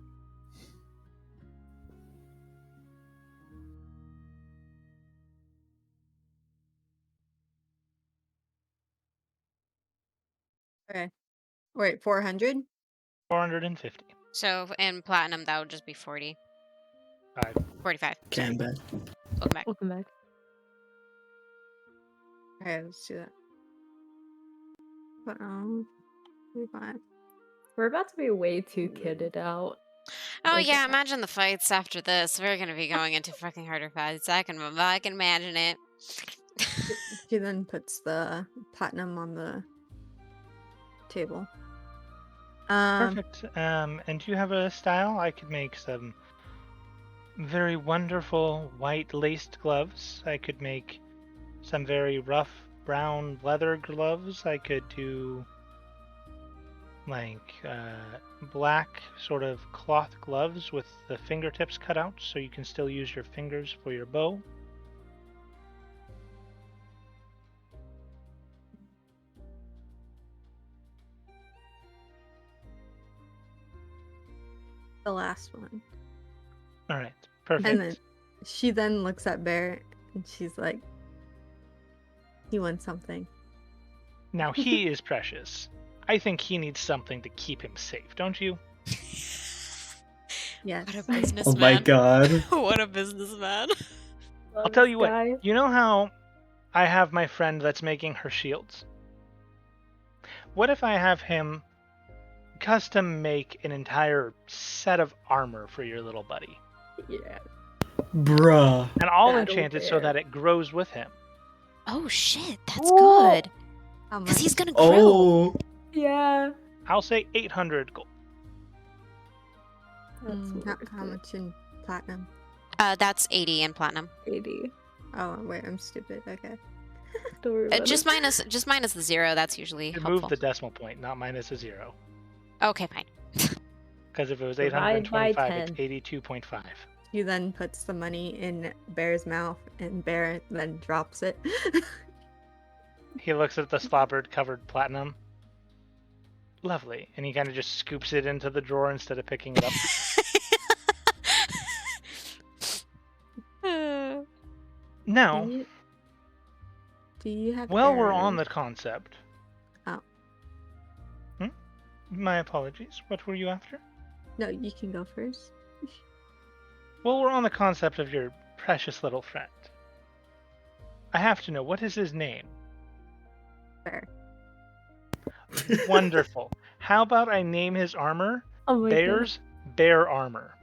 Okay. Wait, 400? 450. So in platinum, that would just be 40. 45. Okay, I'm back. Welcome back. Welcome back. Okay, let's do that. 35. We're about to be way too kitted out. Oh Like, yeah, imagine the fights after this. We're gonna be going into fucking harder fights. I can imagine it. She then puts the platinum on the table. Perfect. And do you have a style? I could make some very wonderful white laced gloves. I could make some very rough brown leather gloves. I could do like black sort of cloth gloves with the fingertips cut out so you can still use your fingers for your bow. The last one. All right, perfect. And then she then looks at Bear and she's like, he wants something. Now he is precious. I think he needs something to keep him safe, don't you? Yes. What a businessman. Oh my god. What a businessman. I'll tell you what. You know how I have my friend that's making her shields? What if I have him custom make an entire set of armor for your little buddy? Yeah. Bruh. And I'll That'll enchant it so bear. that it grows with him. Oh shit, that's good. How much? Because he's gonna grow. Oh. Yeah. I'll say 800 gold. How much in platinum? That's 80 in platinum. 80. Oh wait, I'm stupid. Okay. Don't worry about Just it. minus the 0. That's usually You helpful. move the decimal point, not minus a 0. Okay, fine. Because if it was Divide by 825, it's 10. 82.5. She then puts the money in Bear's mouth, and Bear then drops it. He looks at the slobbered covered platinum. Lovely. And he kind of just scoops it into the drawer instead of picking it up. Now, Do you have? while we're on the arrows? concept. Oh. My apologies. What were you after? No, you can go first. Well, we're on the concept of your precious little friend. I have to know, what is his name? Bear. Wonderful. How about I name his armor Oh my god. Bears, bear armor.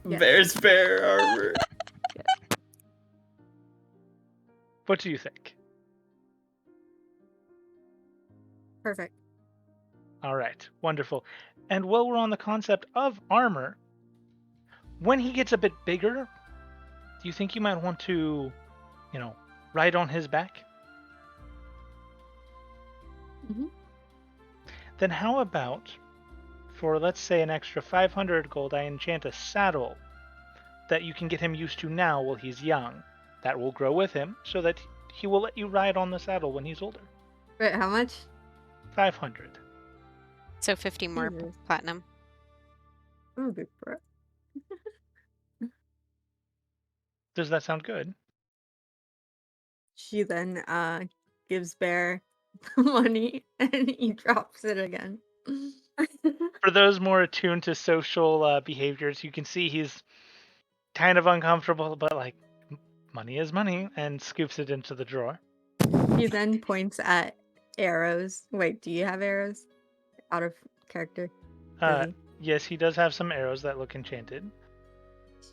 Yes. Bear's bear armor. What do you think? Perfect. All right, wonderful. And while we're on the concept of armor, when he gets a bit bigger, do you think you might want to, ride on his back? Mhm. Then how about, for let's say an extra 500 gold, I enchant a saddle that you can get him used to now while he's young. That will grow with him so that he will let you ride on the saddle when he's older. Wait, how much? 500. So 50 more Jesus. platinum. I'm a big bro. Does that sound good? She then gives Bear the money and he drops it again. For those more attuned to social behaviors, you can see he's kind of uncomfortable, but like, money is money, and scoops it into the drawer. He then points at arrows. Wait, do you have arrows? Out of character. Does he? Yes, he does have some arrows that look enchanted.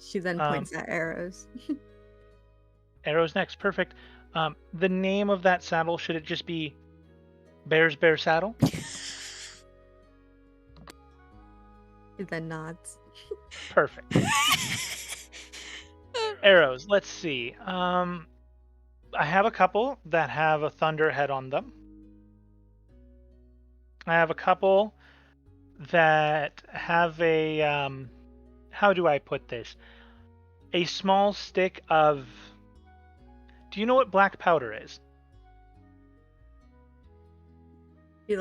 She then points at arrows. Arrows next, perfect. The name of that saddle, should it just be Bear's Bear Saddle? She then nods. Perfect. Arrows, let's see. I have a couple that have a thunder head on them. I have a couple that have a, how do I put this? A small stick of... Do you know what black powder is? She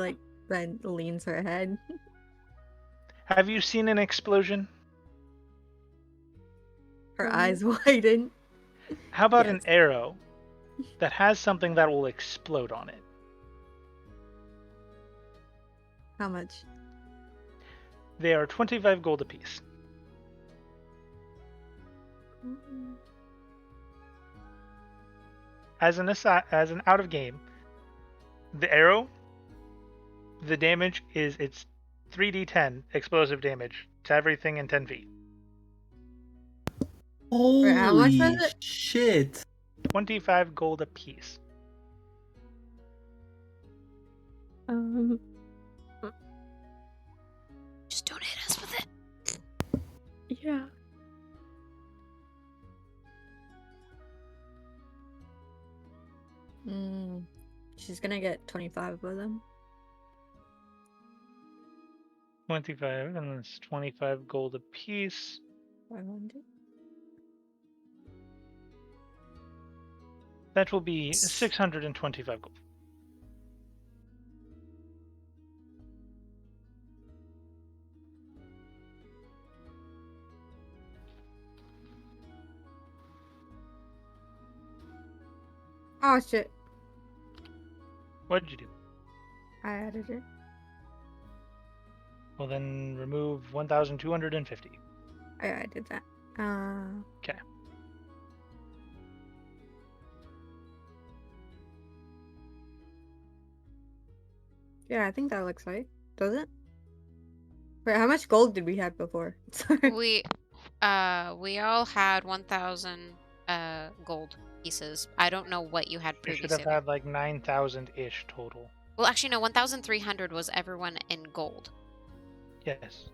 then leans her head. Have you seen an explosion? Her eyes widen. How about an Yes. arrow that has something that will explode on it? How much? They are 25 gold apiece. As an out of game, the arrow, the damage is it's 3d10 explosive damage to everything in 10 feet. Holy how much was it? shit. 25 gold apiece. Just don't hit us with it. Yeah. She's gonna get 25 of them. 25, and that's 25 gold apiece. 500. That will be 625 gold. Oh shit. What did you do? I added it. Well, then remove 1,250. I did that. Okay. Yeah, I think that looks right. Does it? Wait, how much gold did we have before? Sorry. We all had 1,000 gold pieces. I don't know what you had You should previously. have had like 9,000-ish total. Well, actually, no. 1,300 was everyone in gold. Yes.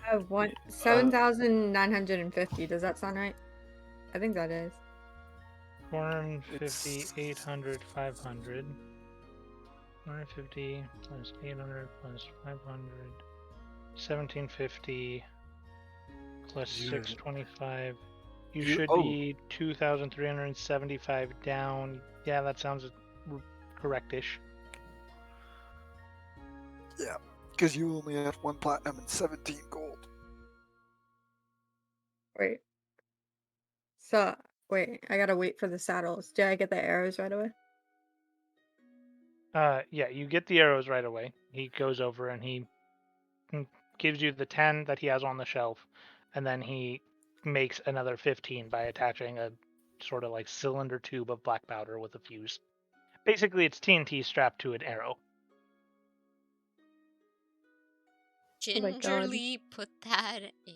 I have 7,950. Does that sound right? I think that is. 450, 800, 500. 450 plus 800 plus 500. 1,750 plus 625. You should be 2,375 down. Yeah, that sounds correct-ish. Yeah, because you only have 1 platinum and 17 gold. Wait. So, wait, I gotta wait for the saddles. Did I get the arrows right away? Yeah, you get the arrows right away. He goes over and he gives you the 10 that he has on the shelf, and then he makes another 15 by attaching a sort of like cylinder tube of black powder with a fuse. Basically, it's TNT strapped to an arrow. Oh my God. gingerly put that in.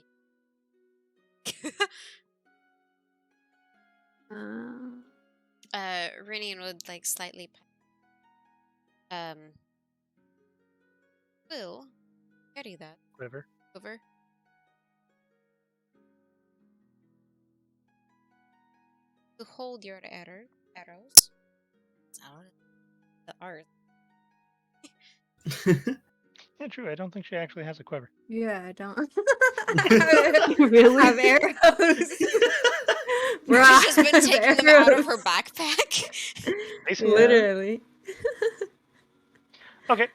Rinian would like slightly will carry that Quiver. over. To hold your arrows. It's out of the art. Yeah, true. I don't think she actually has a quiver. Yeah, I don't. Really? Have arrows. She's just been Have taking them out of her arrows. backpack. Basically. Literally. Okay.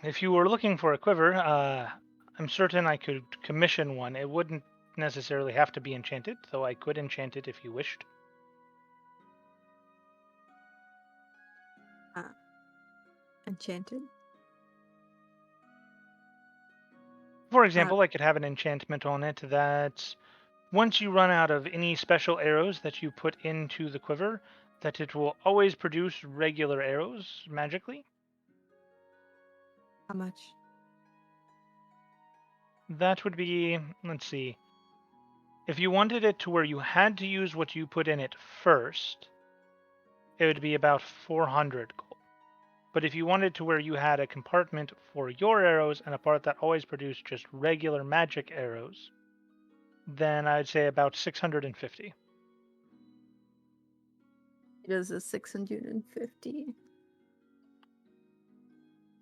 If you were looking for a quiver, I'm certain I could commission one. It wouldn't necessarily have to be enchanted, though I could enchant it if you wished. Enchanted. For example, I could have an enchantment on it that once you run out of any special arrows that you put into the quiver, that it will always produce regular arrows magically. How much? That would be, let's see. If you wanted it to where you had to use what you put in it first, it would be about 400 gold. But if you wanted to where you had a compartment for your arrows and a part that always produced just regular magic arrows, then I'd say about 650. It is a 650.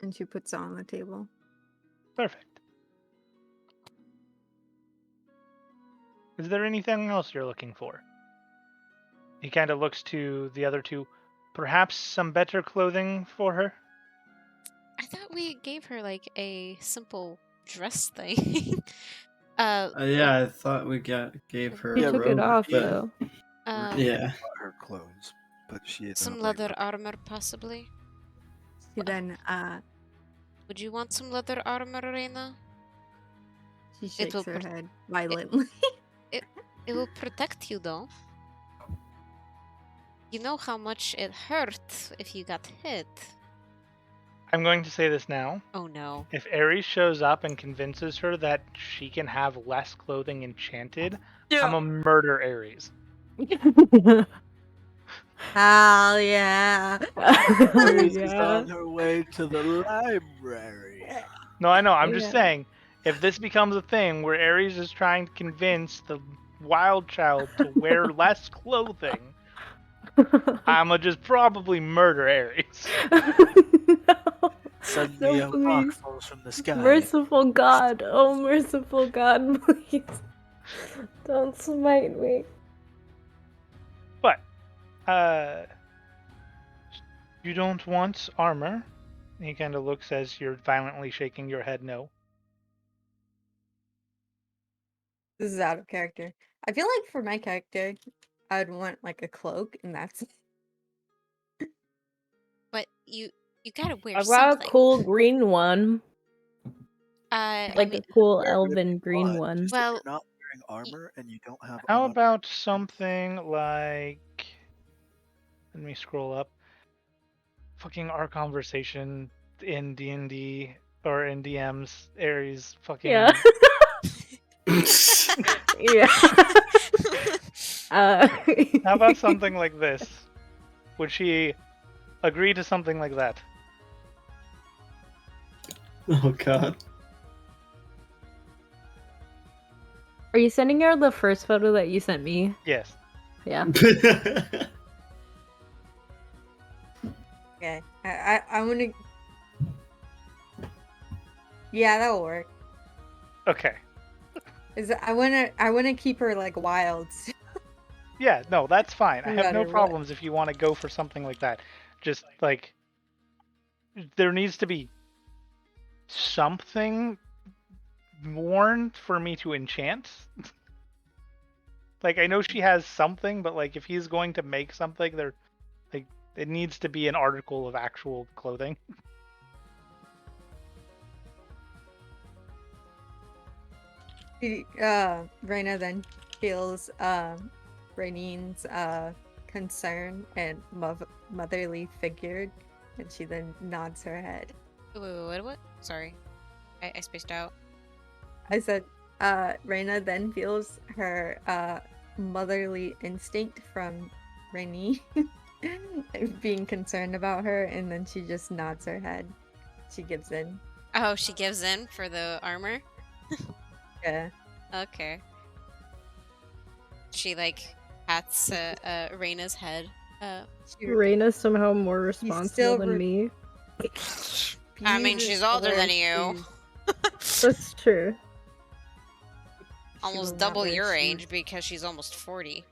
And she puts it on the table. Perfect. Is there anything else you're looking for? He kind of looks to the other two. Perhaps some better clothing for her? I thought we gave her like a simple dress thing. Yeah, I thought we gave her. She Yeah, took it robe, off but- though. Yeah. her clothes, but she had Some not like leather armor, possibly. She then Would you want some leather armor, Reina? she It shakes will her put- head violently. It will protect you, though. You know how much it hurt if you got hit. I'm going to say this now. Oh no. If Ares shows up and convinces her that she can have less clothing enchanted, I'm gonna murder Ares. Hell yeah. Ares is Yeah. on her way to the library. No, I know. I'm just Yeah. saying, if this becomes a thing where Ares is trying to convince the wild child to wear less clothing, I'ma just probably murder Ares. No. Suddenly No, a rock please. falls from the sky. Merciful God. Oh, merciful God, please. Don't smite me. But, you don't want armor? He kind of looks as you're violently shaking your head no. This is out of character. I feel like for my character, I'd want like a cloak, and that's But you gotta wear I've got something. a cool green one. I Like mean, a cool Wear whatever elven you green want. one. Just Well, if you're not wearing armor and you don't have How armor, about something like... Let me scroll up. Fucking our conversation in DnD or in DM's Ares fucking... Yeah. Yeah. How about something like this? Would she agree to something like that? Oh god. Are you sending her the first photo that you sent me? Yes. Yeah. okay. I want to. Yeah, that'll work. Okay. I wanna keep her like wild. Yeah, no, that's fine. I No have no matter what. problems if you want to go for something like that. Just, like, there needs to be something worn for me to enchant. Like, I know she has something, but, like, if he's going to make something, like, it needs to be an article of actual clothing. Reina then feels Raineen's concern and motherly figured, and she then nods her head. What? Sorry. I spaced out. I said, Reyna then feels her motherly instinct from Rainy being concerned about her, and then she just nods her head. She gives in. Oh, she gives in for the armor? Yeah. Okay. She, like, pats Reyna's head. Reyna's somehow more responsible still than me. I mean, she's older than Please. you. That's true. She Almost will not double wear your shoes. age because she's almost 40.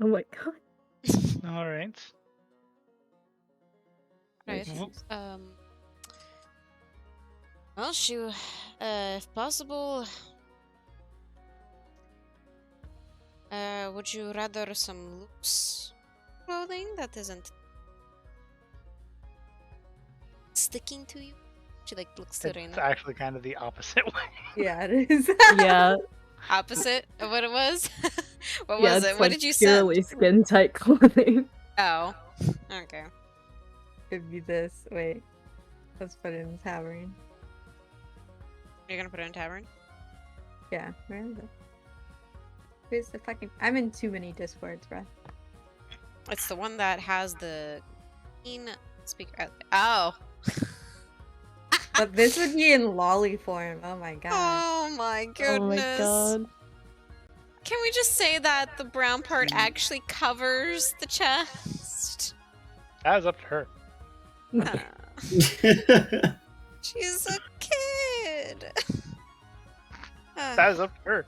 Oh my god. All right. Right. Mhm. Well, if possible, would you rather some loose clothing that isn't sticking to you? She like looks to It's Reina. actually kind of the opposite way. Yeah, it is. Yeah. Opposite of what it was? What Yeah, was it's it? What like did you purely send? skin tight clothing. Oh, okay. Could be this. Wait. Let's put it in tavern. You're gonna put it in tavern? Yeah, where is it? Where's the fucking... I'm in too many Discords, bruh. It's the one that has the green speaker. Oh. But this would be in lolly form. Oh my god. Oh my goodness. Oh my god. Can we just say that the brown part actually covers the chest? That is up to her. Ah, she's a kid. That is up to her.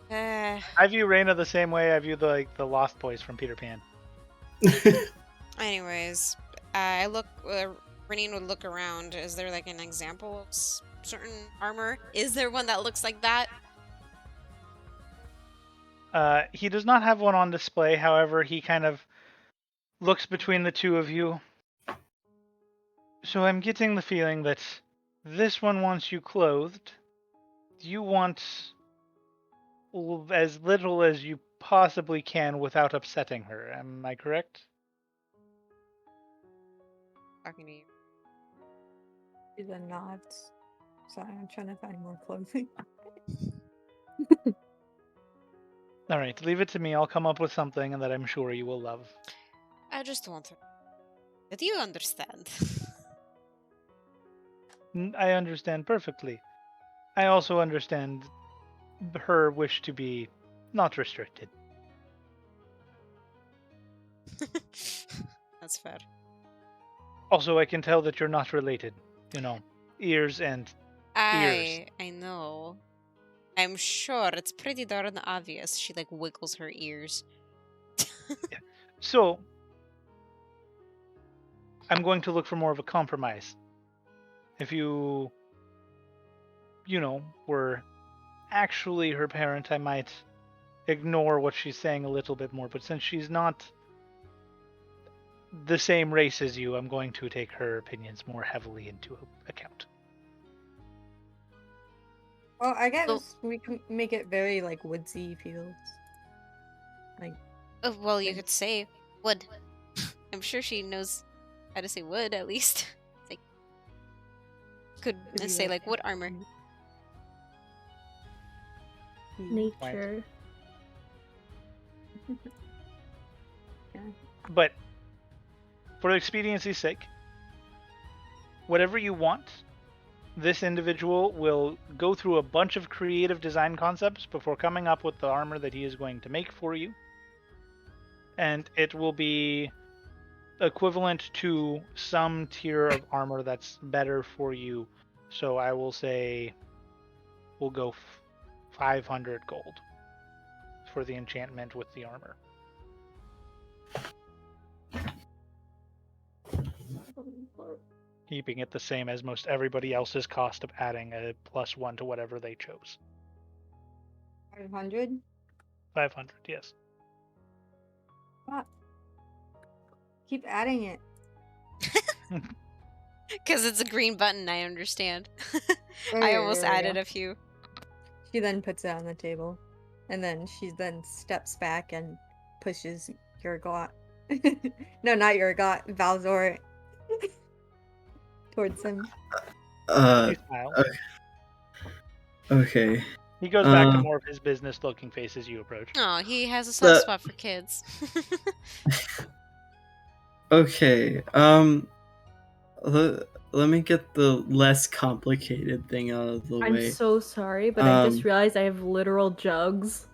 I view Reyna the same way I view the Lost Boys from Peter Pan. Anyways, I look. Renine would look around. Is there like an example of certain armor? Is there one that looks like that? He does not have one on display. However, he kind of looks between the two of you. So I'm getting the feeling that this one wants you clothed. You want as little as you possibly can without upsetting her. Am I correct? Talking to you. She's a nods. Sorry, I'm trying to find more clothing. All right, leave it to me. I'll come up with something that I'm sure you will love. I just want her. Do you understand? I understand perfectly. I also understand her wish to be not restricted. That's fair. Also, I can tell that you're not related. You know, ears and ears. I know. I'm sure it's pretty darn obvious. She like wiggles her ears. Yeah. So, I'm going to look for more of a compromise. If you were actually her parent, I might ignore what she's saying a little bit more. But since she's not the same race as you, I'm going to take her opinions more heavily into account. Well, I guess we can make it very like woodsy fields. Like, Well, you could say wood. I'm sure she knows how to say wood at least. Like, could Could be say like- like wood armor. Nature. But for expediency's sake, whatever you want, this individual will go through a bunch of creative design concepts before coming up with the armor that he is going to make for you. And it will be equivalent to some tier of armor that's better for you. So I will say we'll go 500 gold for the enchantment with the armor. Keeping it the same as most everybody else's cost of adding a +1 to whatever they chose. 500? 500, yes. Fuck. Keep adding it. Because it's a green button, I understand. I Right, almost right, added yeah. a few. She then puts it on the table. And then she then steps back and pushes Yorglot. No, not Yorglot. Valzor. towards him. He smiles. Okay. He goes back to more of his business-looking face as you approach. Oh, he has a soft spot for kids. Okay. Let me get the less complicated thing out of the I'm way. so sorry, but I just realized I have literal jugs.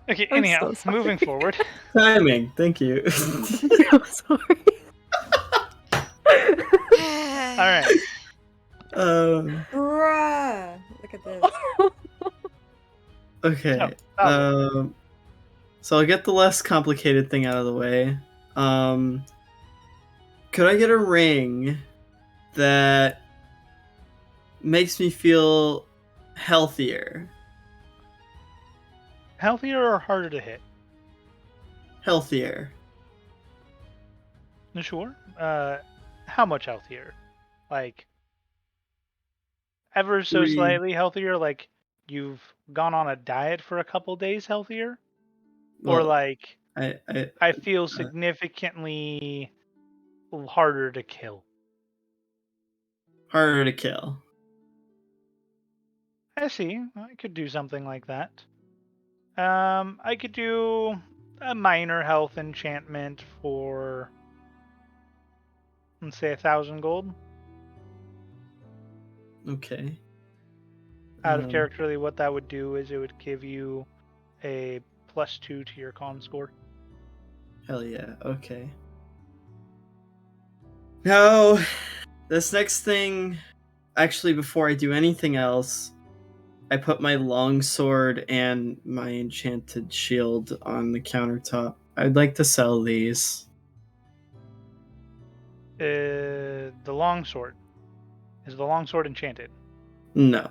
Okay, I'm anyhow, so sorry. moving forward. Timing. Thank you. I'm sorry. Alright. Bruh! Look at this. Okay. Oh, So I'll get the less complicated thing out of the way. Could I get a ring that makes me feel healthier? Healthier or harder to hit? Healthier. Sure. How much healthier? Like, ever so 3. slightly healthier? Like, you've gone on a diet for a couple days healthier? Or Well, like, I feel significantly harder to kill? harder to kill. I see. I could do something like that. I could do a minor health enchantment for, let's say, 1,000 gold. Okay. Out of characterly, what that would do is it would give you a +2 to your con score. Hell yeah. Okay. Now, this next thing, actually, before I do anything else, I put my longsword and my enchanted shield on the countertop. I'd like to sell these. The longsword. Is the longsword enchanted? No.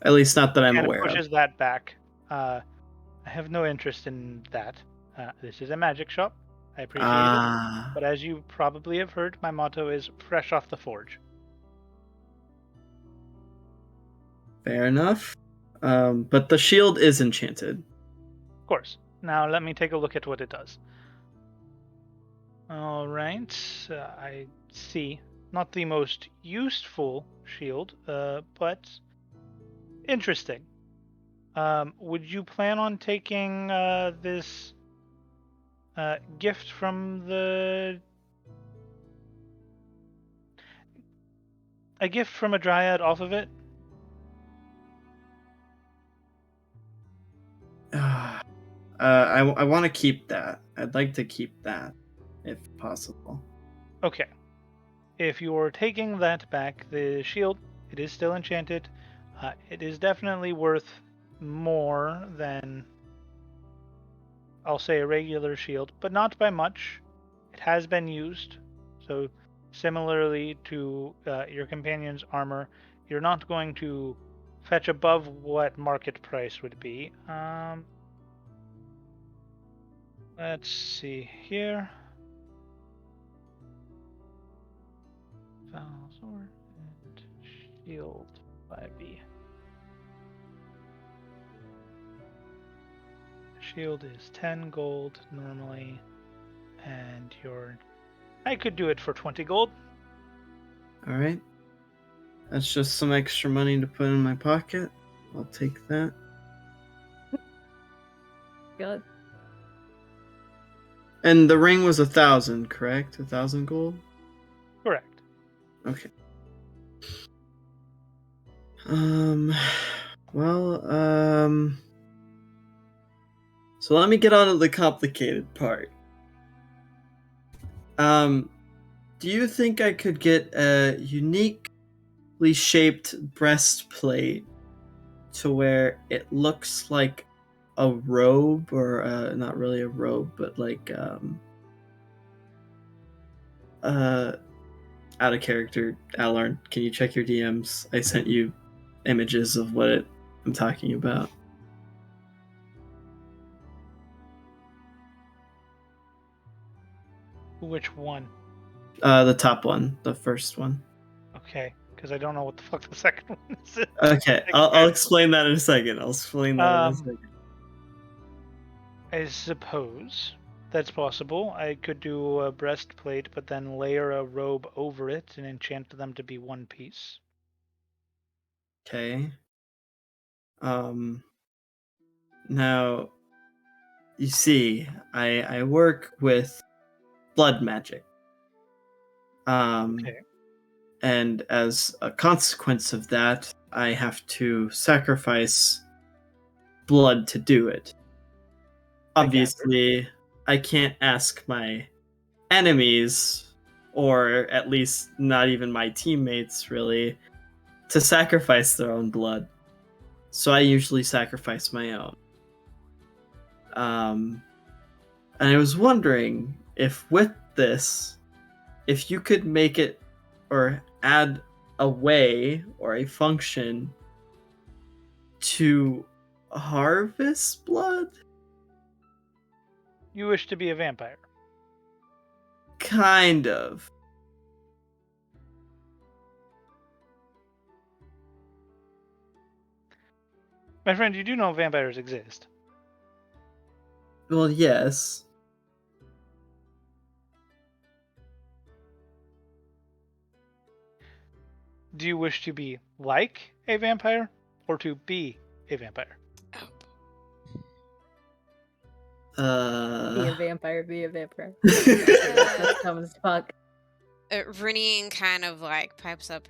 At least not that I'm And it aware of. pushes that back. I have no interest in that. This is a magic shop. I appreciate it. But as you probably have heard, my motto is fresh off the forge. Fair enough. But the shield is enchanted. Of course. Now let me take a look at what it does. Alright. I see. Not the most useful shield, but interesting. Would you plan on taking this gift from a gift from a dryad off of it? I want to keep that. I'd like to keep that, if possible. Okay. If you're taking that back, the shield, it is still enchanted. It is definitely worth more than, I'll say, a regular shield, but not by much. It has been used, so similarly to your companion's armor, you're not going to fetch above what market price would be. Let's see here. Sword and shield 5B. Shield is 10 gold normally, and I could do it for 20 gold. Alright. That's just some extra money to put in my pocket. I'll take that. God. And the ring was 1,000, correct? 1,000 gold? Correct. Okay. So let me get on to the complicated part. Do you think I could get a uniquely shaped breastplate to where it looks like a robe, or not really a robe, but like out of character, Alorn, can you check your DMs? I sent you images of what I'm talking about. Which one? The top one, the first one. Okay, because I don't know what the fuck the second one is. Okay, I'll explain that in a second. I suppose That's possible. I could do a breastplate, but then layer a robe over it and enchant them to be one piece. Okay. Now, you see, I work with blood magic. Okay. And as a consequence of that, I have to sacrifice blood to do it. Obviously, I can't ask my enemies, or at least not even my teammates, really, to sacrifice their own blood. So I usually sacrifice my own. And I was wondering if with this, if you could make it or add a way or a function to harvest blood? You wish to be a vampire. Kind of. My friend, you do know vampires exist. Well, yes. Do you wish to be like a vampire or to be a vampire? Be a vampire, be a vampire. Uh, That's dumb as fuck. Rinny kind of like pipes up.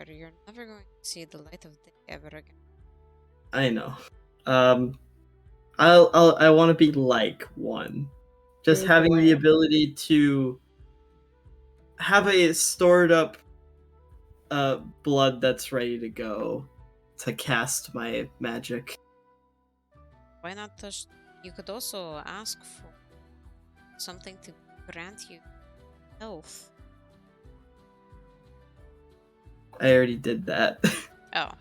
You're never going to see the light of day ever again. I know. I want to be like one. Just Big having the one. ability to have a stored up blood that's ready to go to cast my magic. Why not just... You could also ask for something to grant you health. I already did that. Oh.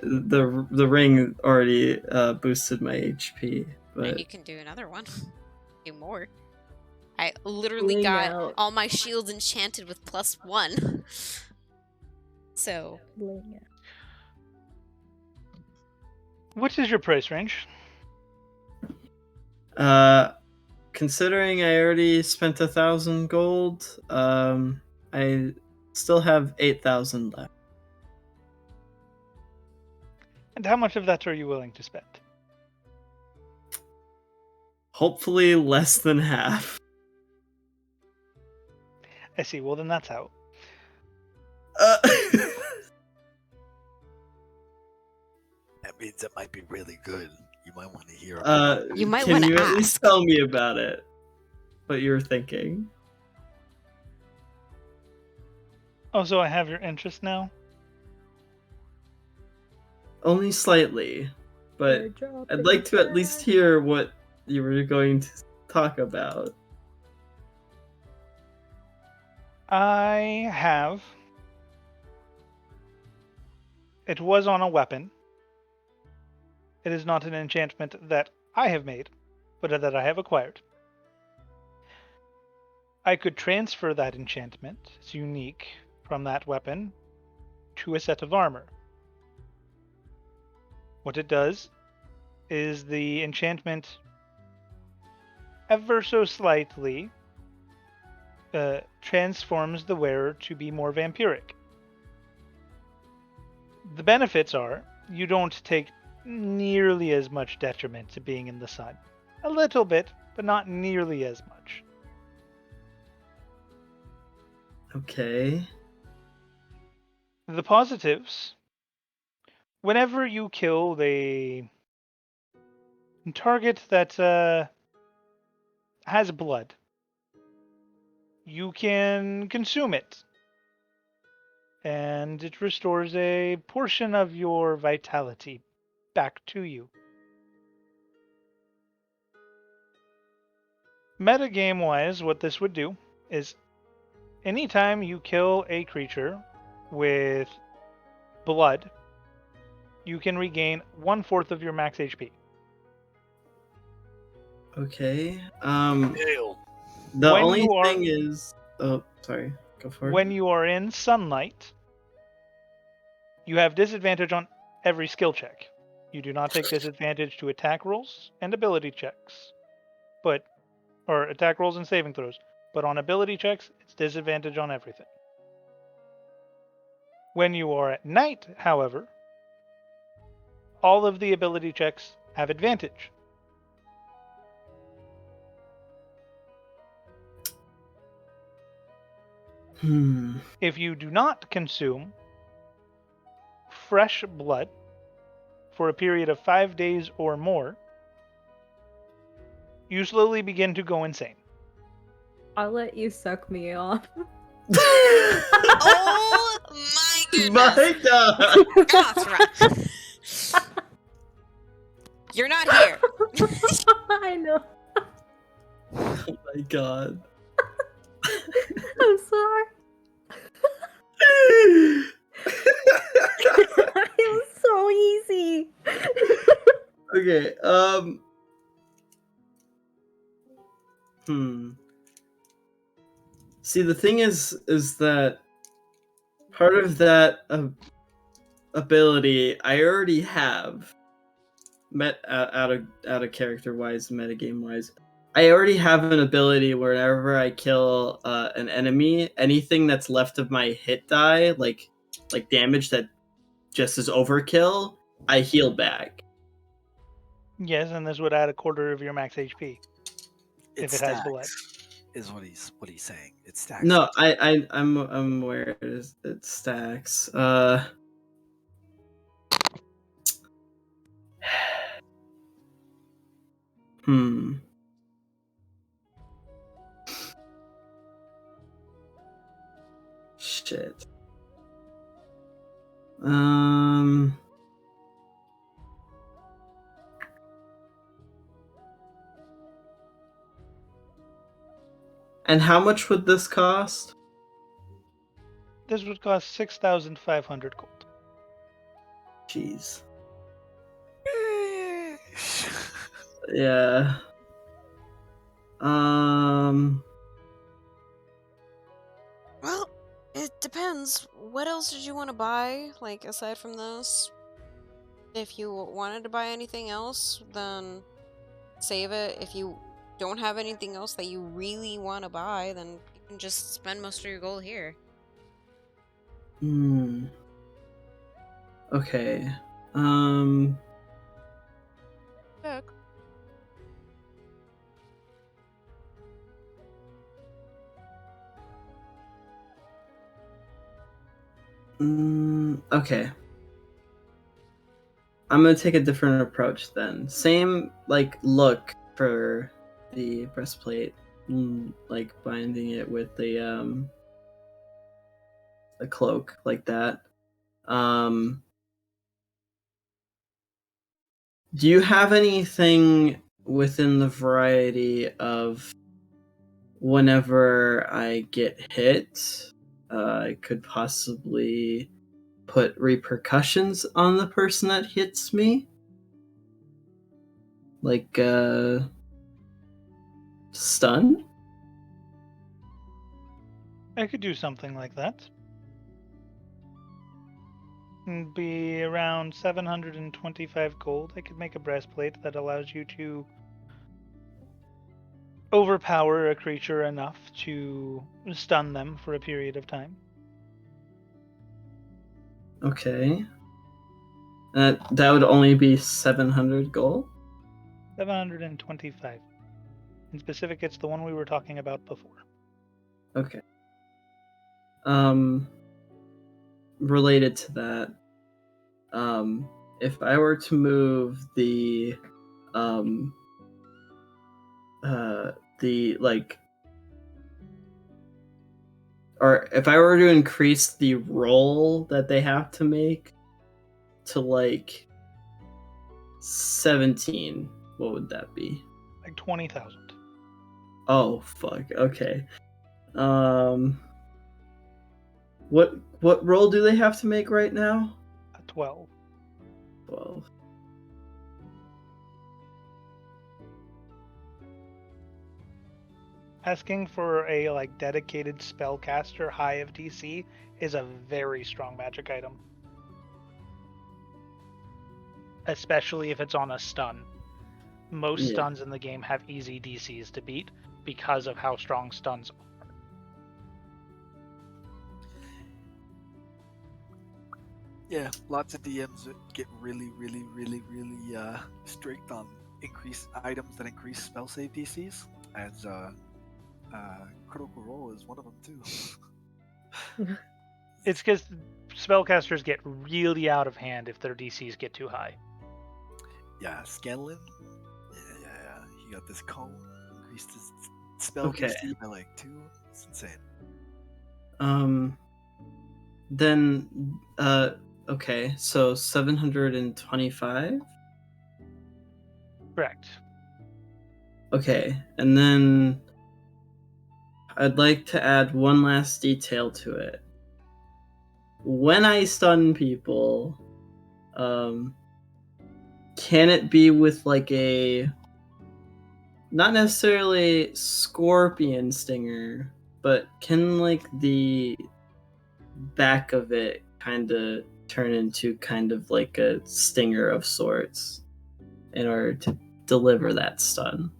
The ring already boosted my HP, Then but you can do another one. Do more. I literally Bling got out. all my shields enchanted with +1. So, Bling out. What is your price range? considering I already spent 1,000 gold, I still have 8,000 left. And how much of that are you willing to spend? Hopefully less than half. I see. Well, then that's out. That means it might be really good. You might want to hear. You might can wanna you at least ask. tell me about it? What you were thinking? Oh, so I have your interest now? Only slightly, but I'd like to at least hear what you were going to talk about. I have... It was on a weapon. It is not an enchantment that I have made, but that I have acquired. I could transfer that enchantment, it's unique, from that weapon to a set of armor. What it does is the enchantment ever so slightly transforms the wearer to be more vampiric. The benefits are you don't take nearly as much detriment to being in the sun. A little bit, but not nearly as much. Okay. The positives: whenever you kill a target that has blood, you can consume it, and it restores a portion of your vitality back to you. Metagame wise, what this would do is anytime you kill a creature with blood, you can regain 1/4 of your max HP. Okay. Ew. The When only you are- thing is, oh, sorry. Go for it. When you are in sunlight, you have disadvantage on every skill check. You do not take disadvantage to attack rolls and ability checks. or attack rolls and saving throws. But on ability checks, it's disadvantage on everything. When you are at night, however, all of the ability checks have advantage. If you do not consume fresh blood for a period of 5 days or more, you slowly begin to go insane. I'll let you suck me off. Oh my goodness. My God. Gothra. You're not here. I know. Oh my God. I'm sorry. It was so easy. Okay, See, the thing is that part of that ability I already have out of character wise, metagame wise. I already have an ability whenever I kill an enemy, anything that's left of my hit die, like damage that just is overkill, I heal back. Yes, and this would add a quarter of your max HP if it has blood. Is what he's saying. It stacks. No, I'm aware it stacks. Shit. And how much would this cost? This would cost 6,500 gold. Jeez. Yeah. Well, it depends. What else did you want to buy, like, aside from this? If you wanted to buy anything else, then save it. If you don't have anything else that you really want to buy, then you can just spend most of your gold here. Okay. Check. Okay. I'm gonna take a different approach then. Same look for the breastplate, like binding it with the a cloak like that. Do you have anything within the variety of whenever I get hit, I could possibly put repercussions on the person that hits me? Like, stun? I could do something like that. It'd be around 725 gold. I could make a breastplate that allows you to overpower a creature enough to stun them for a period of time. Okay. That would only be 700 gold? 725. In specific, it's the one we were talking about before. Okay. Related to that, if I were to move the or if I were to increase the roll that they have to make to 17, what would that be? Like 20,000. Oh fuck. Okay. What roll do they have to make right now? 12. 12. Asking for a dedicated spellcaster high of DC is a very strong magic item. Especially if it's on a stun. Most Yeah. stuns in the game have easy DCs to beat because of how strong stuns are. Yeah, lots of DMs get really strict on increased items that increase spell save DCs, as Critical Role is one of them too. It's because spellcasters get really out of hand if their DCs get too high. Yeah, Scanlan. Yeah. He got this cone, increased his spell Okay. DC by like 2. It's insane. Then okay, so 725. Correct. Okay, and then I'd like to add one last detail to it. When I stun people, can it be with like a not necessarily scorpion stinger, but can like the back of it kind of turn into kind of like a stinger of sorts in order to deliver that stun?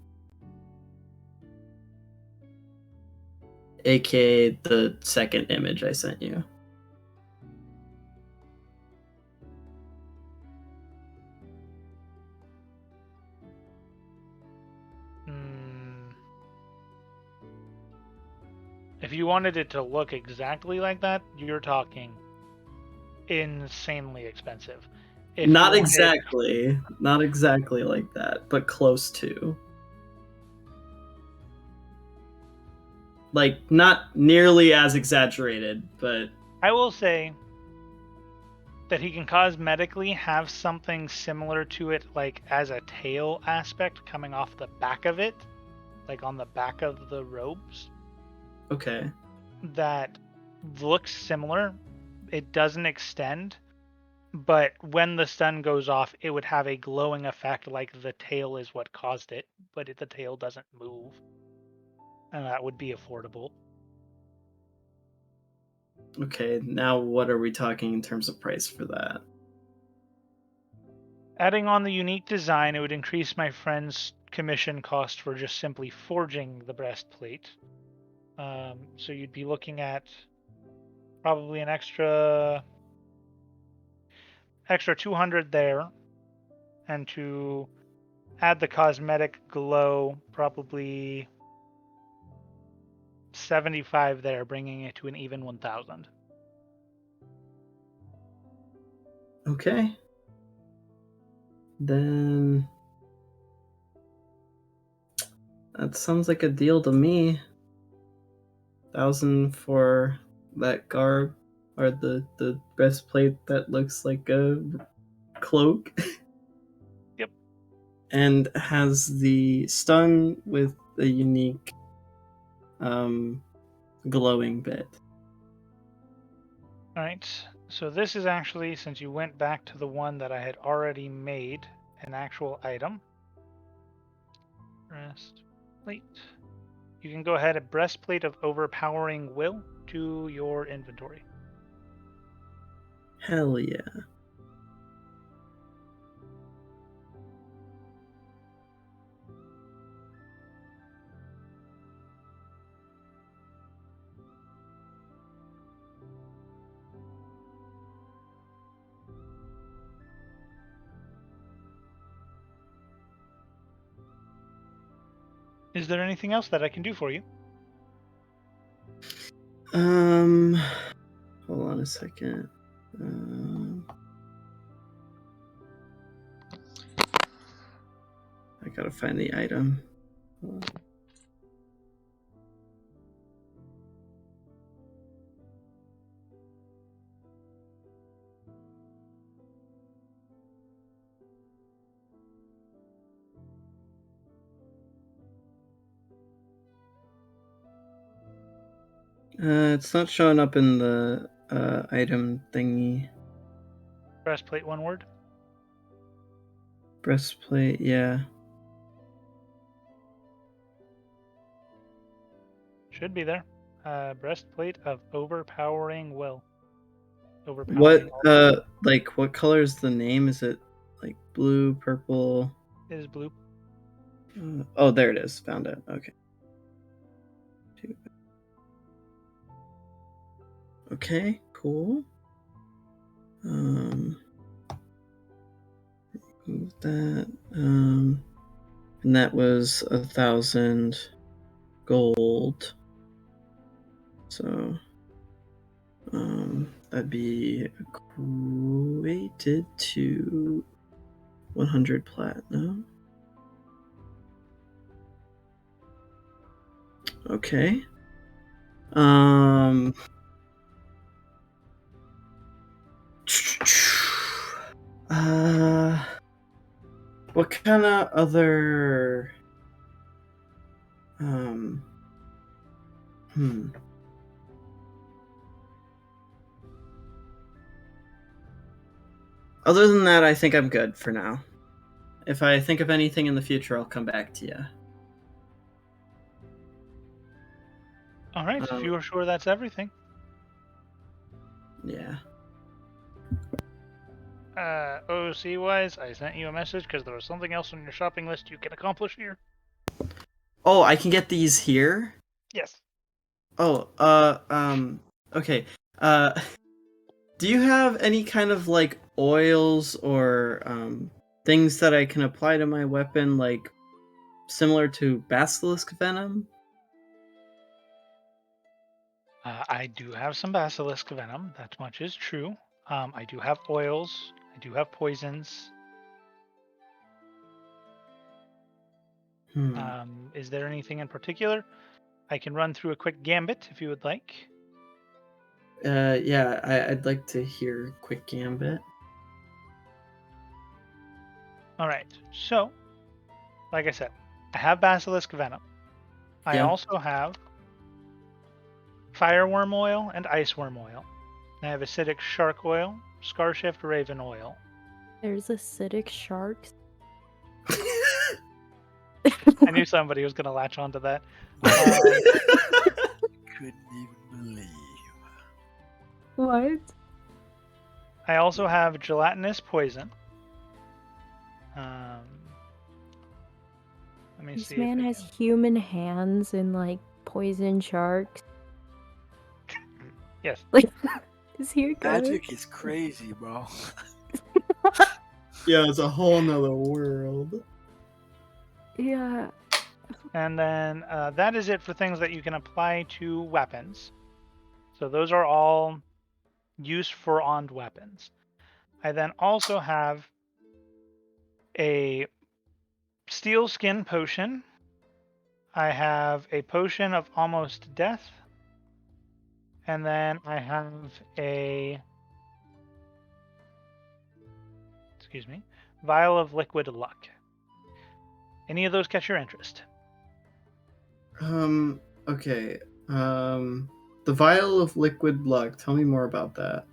AKA the second image I sent you. If you wanted it to look exactly like that, you're talking insanely expensive. If Not you wanted- not exactly like that, but close to. Like, not nearly as exaggerated, but I will say that he can cosmetically have something similar to it, like as a tail aspect coming off the back of it, like on the back of the robes, okay. that looks similar. It doesn't extend, but when the stun goes off, it would have a glowing effect like the tail is what caused it, but the tail doesn't move. And that would be affordable. Okay, now what are we talking in terms of price for that? Adding on the unique design, it would increase my friend's commission cost for just simply forging the breastplate. So you'd be looking at probably an extra 200 there, and to add the cosmetic glow, probably 75 there, bringing it to an even 1,000. Okay. Then that sounds like a deal to me. 1,000 for that garb, or the breastplate that looks like a cloak. Yep. And has the stun with the unique glowing bit. Alright, so this is actually, since you went back to the one that I had already made, an actual item. Breastplate. You can go ahead and breastplate of overpowering will to your inventory. Hell yeah. Is there anything else that I can do for you? Hold on a second. I gotta find the item. It's not showing up in the item thingy. Breastplate, one word. Breastplate, yeah. Should be there. Breastplate of overpowering will. What Overpowering like what color is the name? Is it like blue, purple? is blue. Oh, there it is. Found it. Okay. Okay, cool. Move that. And that was 1,000 gold. So, that'd be equated to 100 platinum. Okay. What kind of other Other than that, I think I'm good for now. If I think of anything in the future, I'll come back to you. All right, if you are sure that's everything. Yeah. OC wise, I sent you a message because there was something else on your shopping list you can accomplish here. Oh, I can get these here? Yes. Oh, okay. Do you have any kind of like oils or things that I can apply to my weapon, like similar to basilisk venom? I do have some basilisk venom. That much is true. I do have oils. I do have poisons. Is there anything in particular? I can run through a quick gambit if you would like. Yeah, I'd like to hear quick gambit. All right. So, like I said, I have basilisk venom. I also have fireworm oil and iceworm oil. I have acidic shark oil, scarshift raven oil. There's acidic sharks. I knew somebody was going to latch onto that. Couldn't even believe. What? I also have gelatinous poison. Let me see. This man has human hands and like poison sharks. Yes. Like, is he a god? Magic is crazy, bro. Yeah, it's a whole nother world. Yeah. And then that is it for things that you can apply to weapons. So those are all used for armed weapons. I then also have a steel skin potion. I have a potion of almost death. And then I have a vial of liquid luck. Any of those catch your interest? Okay. The vial of liquid luck. Tell me more about that.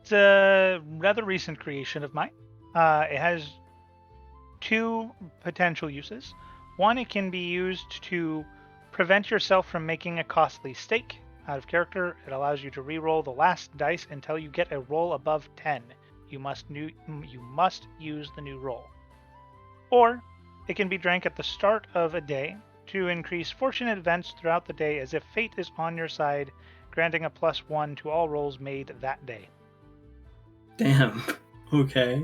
It's a rather recent creation of mine. It has two potential uses. One, it can be used to prevent yourself from making a costly stake. Out of character, it allows you to re-roll the last dice until you get a roll above 10. You must use the new roll. Or it can be drank at the start of a day to increase fortunate events throughout the day as if fate is on your side, granting a +1 to all rolls made that day. Damn. Okay.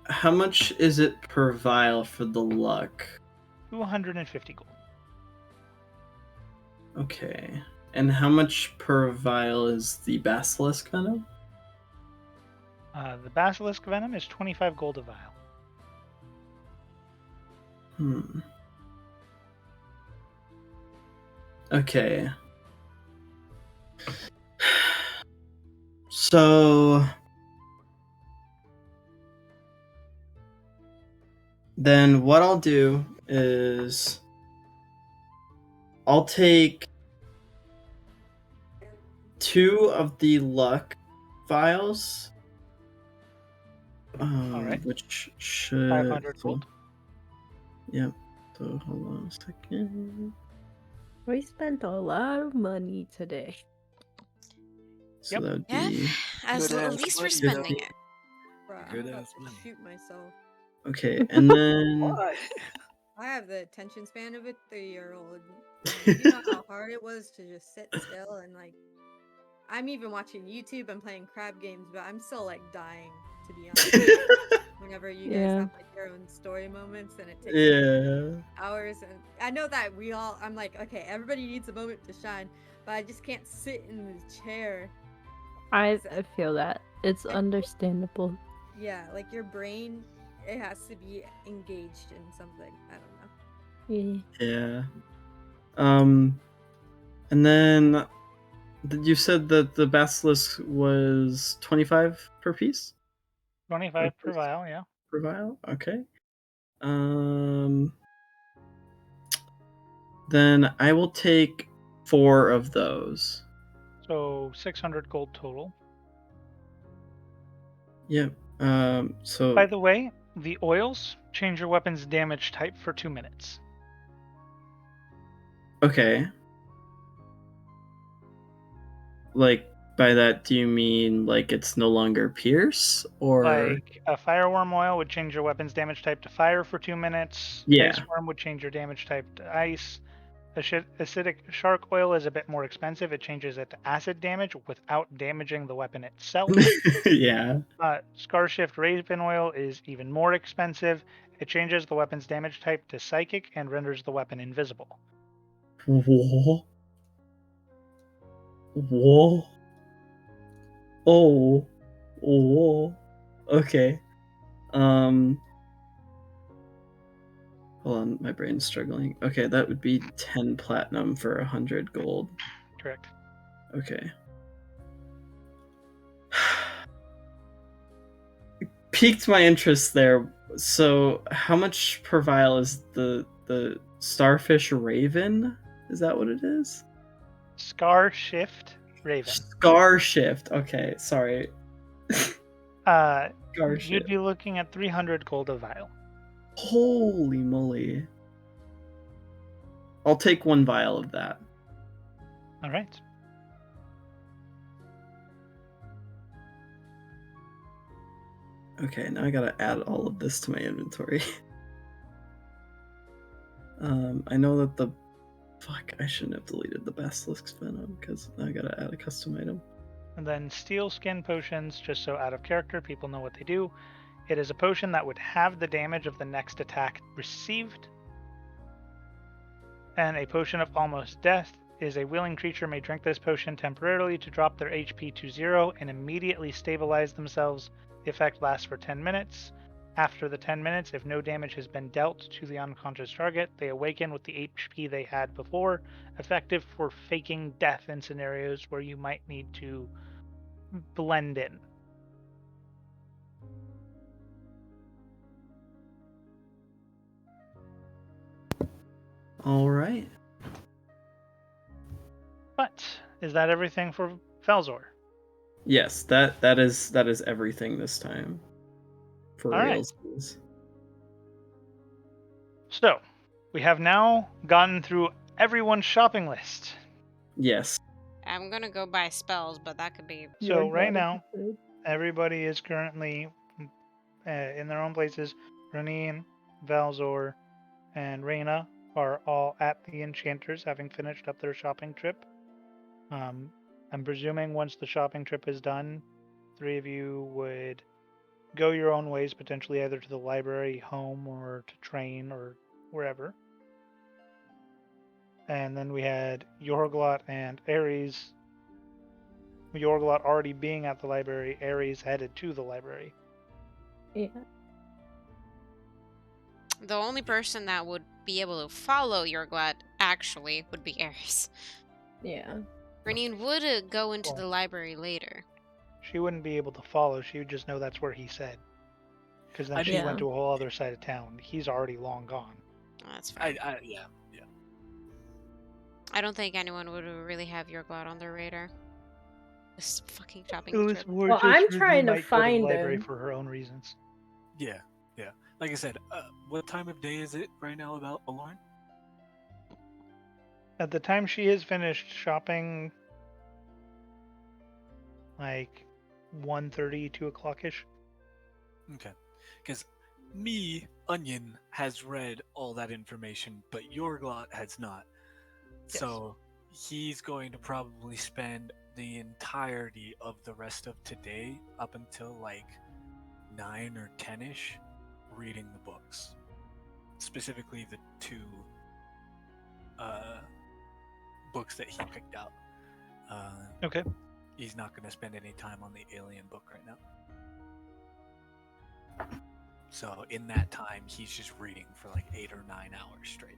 How much is it per vial for the luck? 250 gold. Okay. And how much per vial is the basilisk venom? The basilisk venom is 25 gold a vial. Okay. So then what I'll do is I'll take 2 of the luck vials. All right. Which should 500 gold. Yep. So hold on a second. We spent a lot of money today. So Yep. that would Yeah, be as Good at ass least we're money, spending though. it. Bruh, Good I'm about ass to money. shoot myself. okay. And then Why? I have the attention span of a 3-year-old. You know how hard it was to just sit still and like. I'm even watching YouTube and playing crab games, but I'm still like dying, to be honest. Whenever you guys Yeah. have like your own story moments and it takes like yeah. hours, and I know that I'm like, okay, everybody needs a moment to shine, but I just can't sit in the chair. I feel that. It's I- understandable. Yeah, like your brain, it has to be engaged in something. I don't know. Yeah. Yeah. And then you said that the basilisk was 25 per piece? 25 per piece? vial, yeah. Per vial? Okay. Then I will take 4 of those. So 600 gold total. Yep. So By the way, the oils change your weapon's damage type for 2 minutes. okay. Like by that, do you mean like it's no longer pierce or Like a fireworm oil would change your weapon's damage type to fire for 2 minutes. Yeah. Ice worm would change your damage type to ice. Acidic shark oil is a bit more expensive. It changes it to acid damage without damaging the weapon itself. yeah. Scar Shift Raven oil is even more expensive. It changes the weapon's damage type to psychic and renders the weapon invisible. Whoa. Whoa. Oh. Whoa. Okay. Hold on, my brain's struggling. Okay, that would be 10 platinum for 100 gold. Correct. Okay. Piqued my interest there. So, how much per vial is the starfish raven? Is that what it is? Scar Shift Raven. Scar shift. Okay, sorry. Uh, Scar you'd shift. be looking at 300 gold a vial. Holy moly. I'll take 1 vial of that. All right. Okay, now I gotta add all of this to my inventory. I know that the... Fuck, I shouldn't have deleted the basilisk venom, because now I gotta add a custom item. And then Steel Skin Potions, just so out of character, people know what they do. It is a potion that would have the damage of the next attack received. And a Potion of Almost Death is a willing creature may drink this potion temporarily to drop their HP to 0 and immediately stabilize themselves. The effect lasts for 10 minutes. After the 10 minutes, if no damage has been dealt to the unconscious target, they awaken with the HP they had before, effective for faking death in scenarios where you might need to blend in. Alright. But is that everything for Felzor? Yes, that is everything this time. For All right. realsies. So, we have now gotten through everyone's shopping list. Yes. I'm gonna go buy spells, but that could be. So right now, everybody is currently in their own places. Renine, Valzor, and Reyna are all at the Enchanters, having finished up their shopping trip. I'm presuming once the shopping trip is done, 3 of you would go your own ways, potentially either to the library, home, or to train, or wherever. And then we had Yorglot and Ares. Yorglot already being at the library, Ares headed to the library. Yeah. The only person that would be able to follow Yorglot actually would be Ares. Yeah. Renine would go into the library later. She wouldn't be able to follow, she would just know that's where he said. Because then I she mean- went to a whole other side of town. He's already long gone. Oh, that's fair. Yeah. I don't think anyone would really have Yorglot on their radar. This fucking shopping It was trip. more Well, just I'm Renine trying to might go the find library him. for her own reasons. Yeah. Like I said, what time of day is it right now about Alorn? At the time she has finished shopping, like 1:30, 2 o'clock ish. Okay. Because me, Onion, has read all that information, but Yorglot has not. Yes. So he's going to probably spend the entirety of the rest of today up until like 9 or 10ish reading the books. Specifically the two books that he picked out. Okay. He's not going to spend any time on the alien book right now. So in that time, he's just reading for like 8 or 9 hours straight.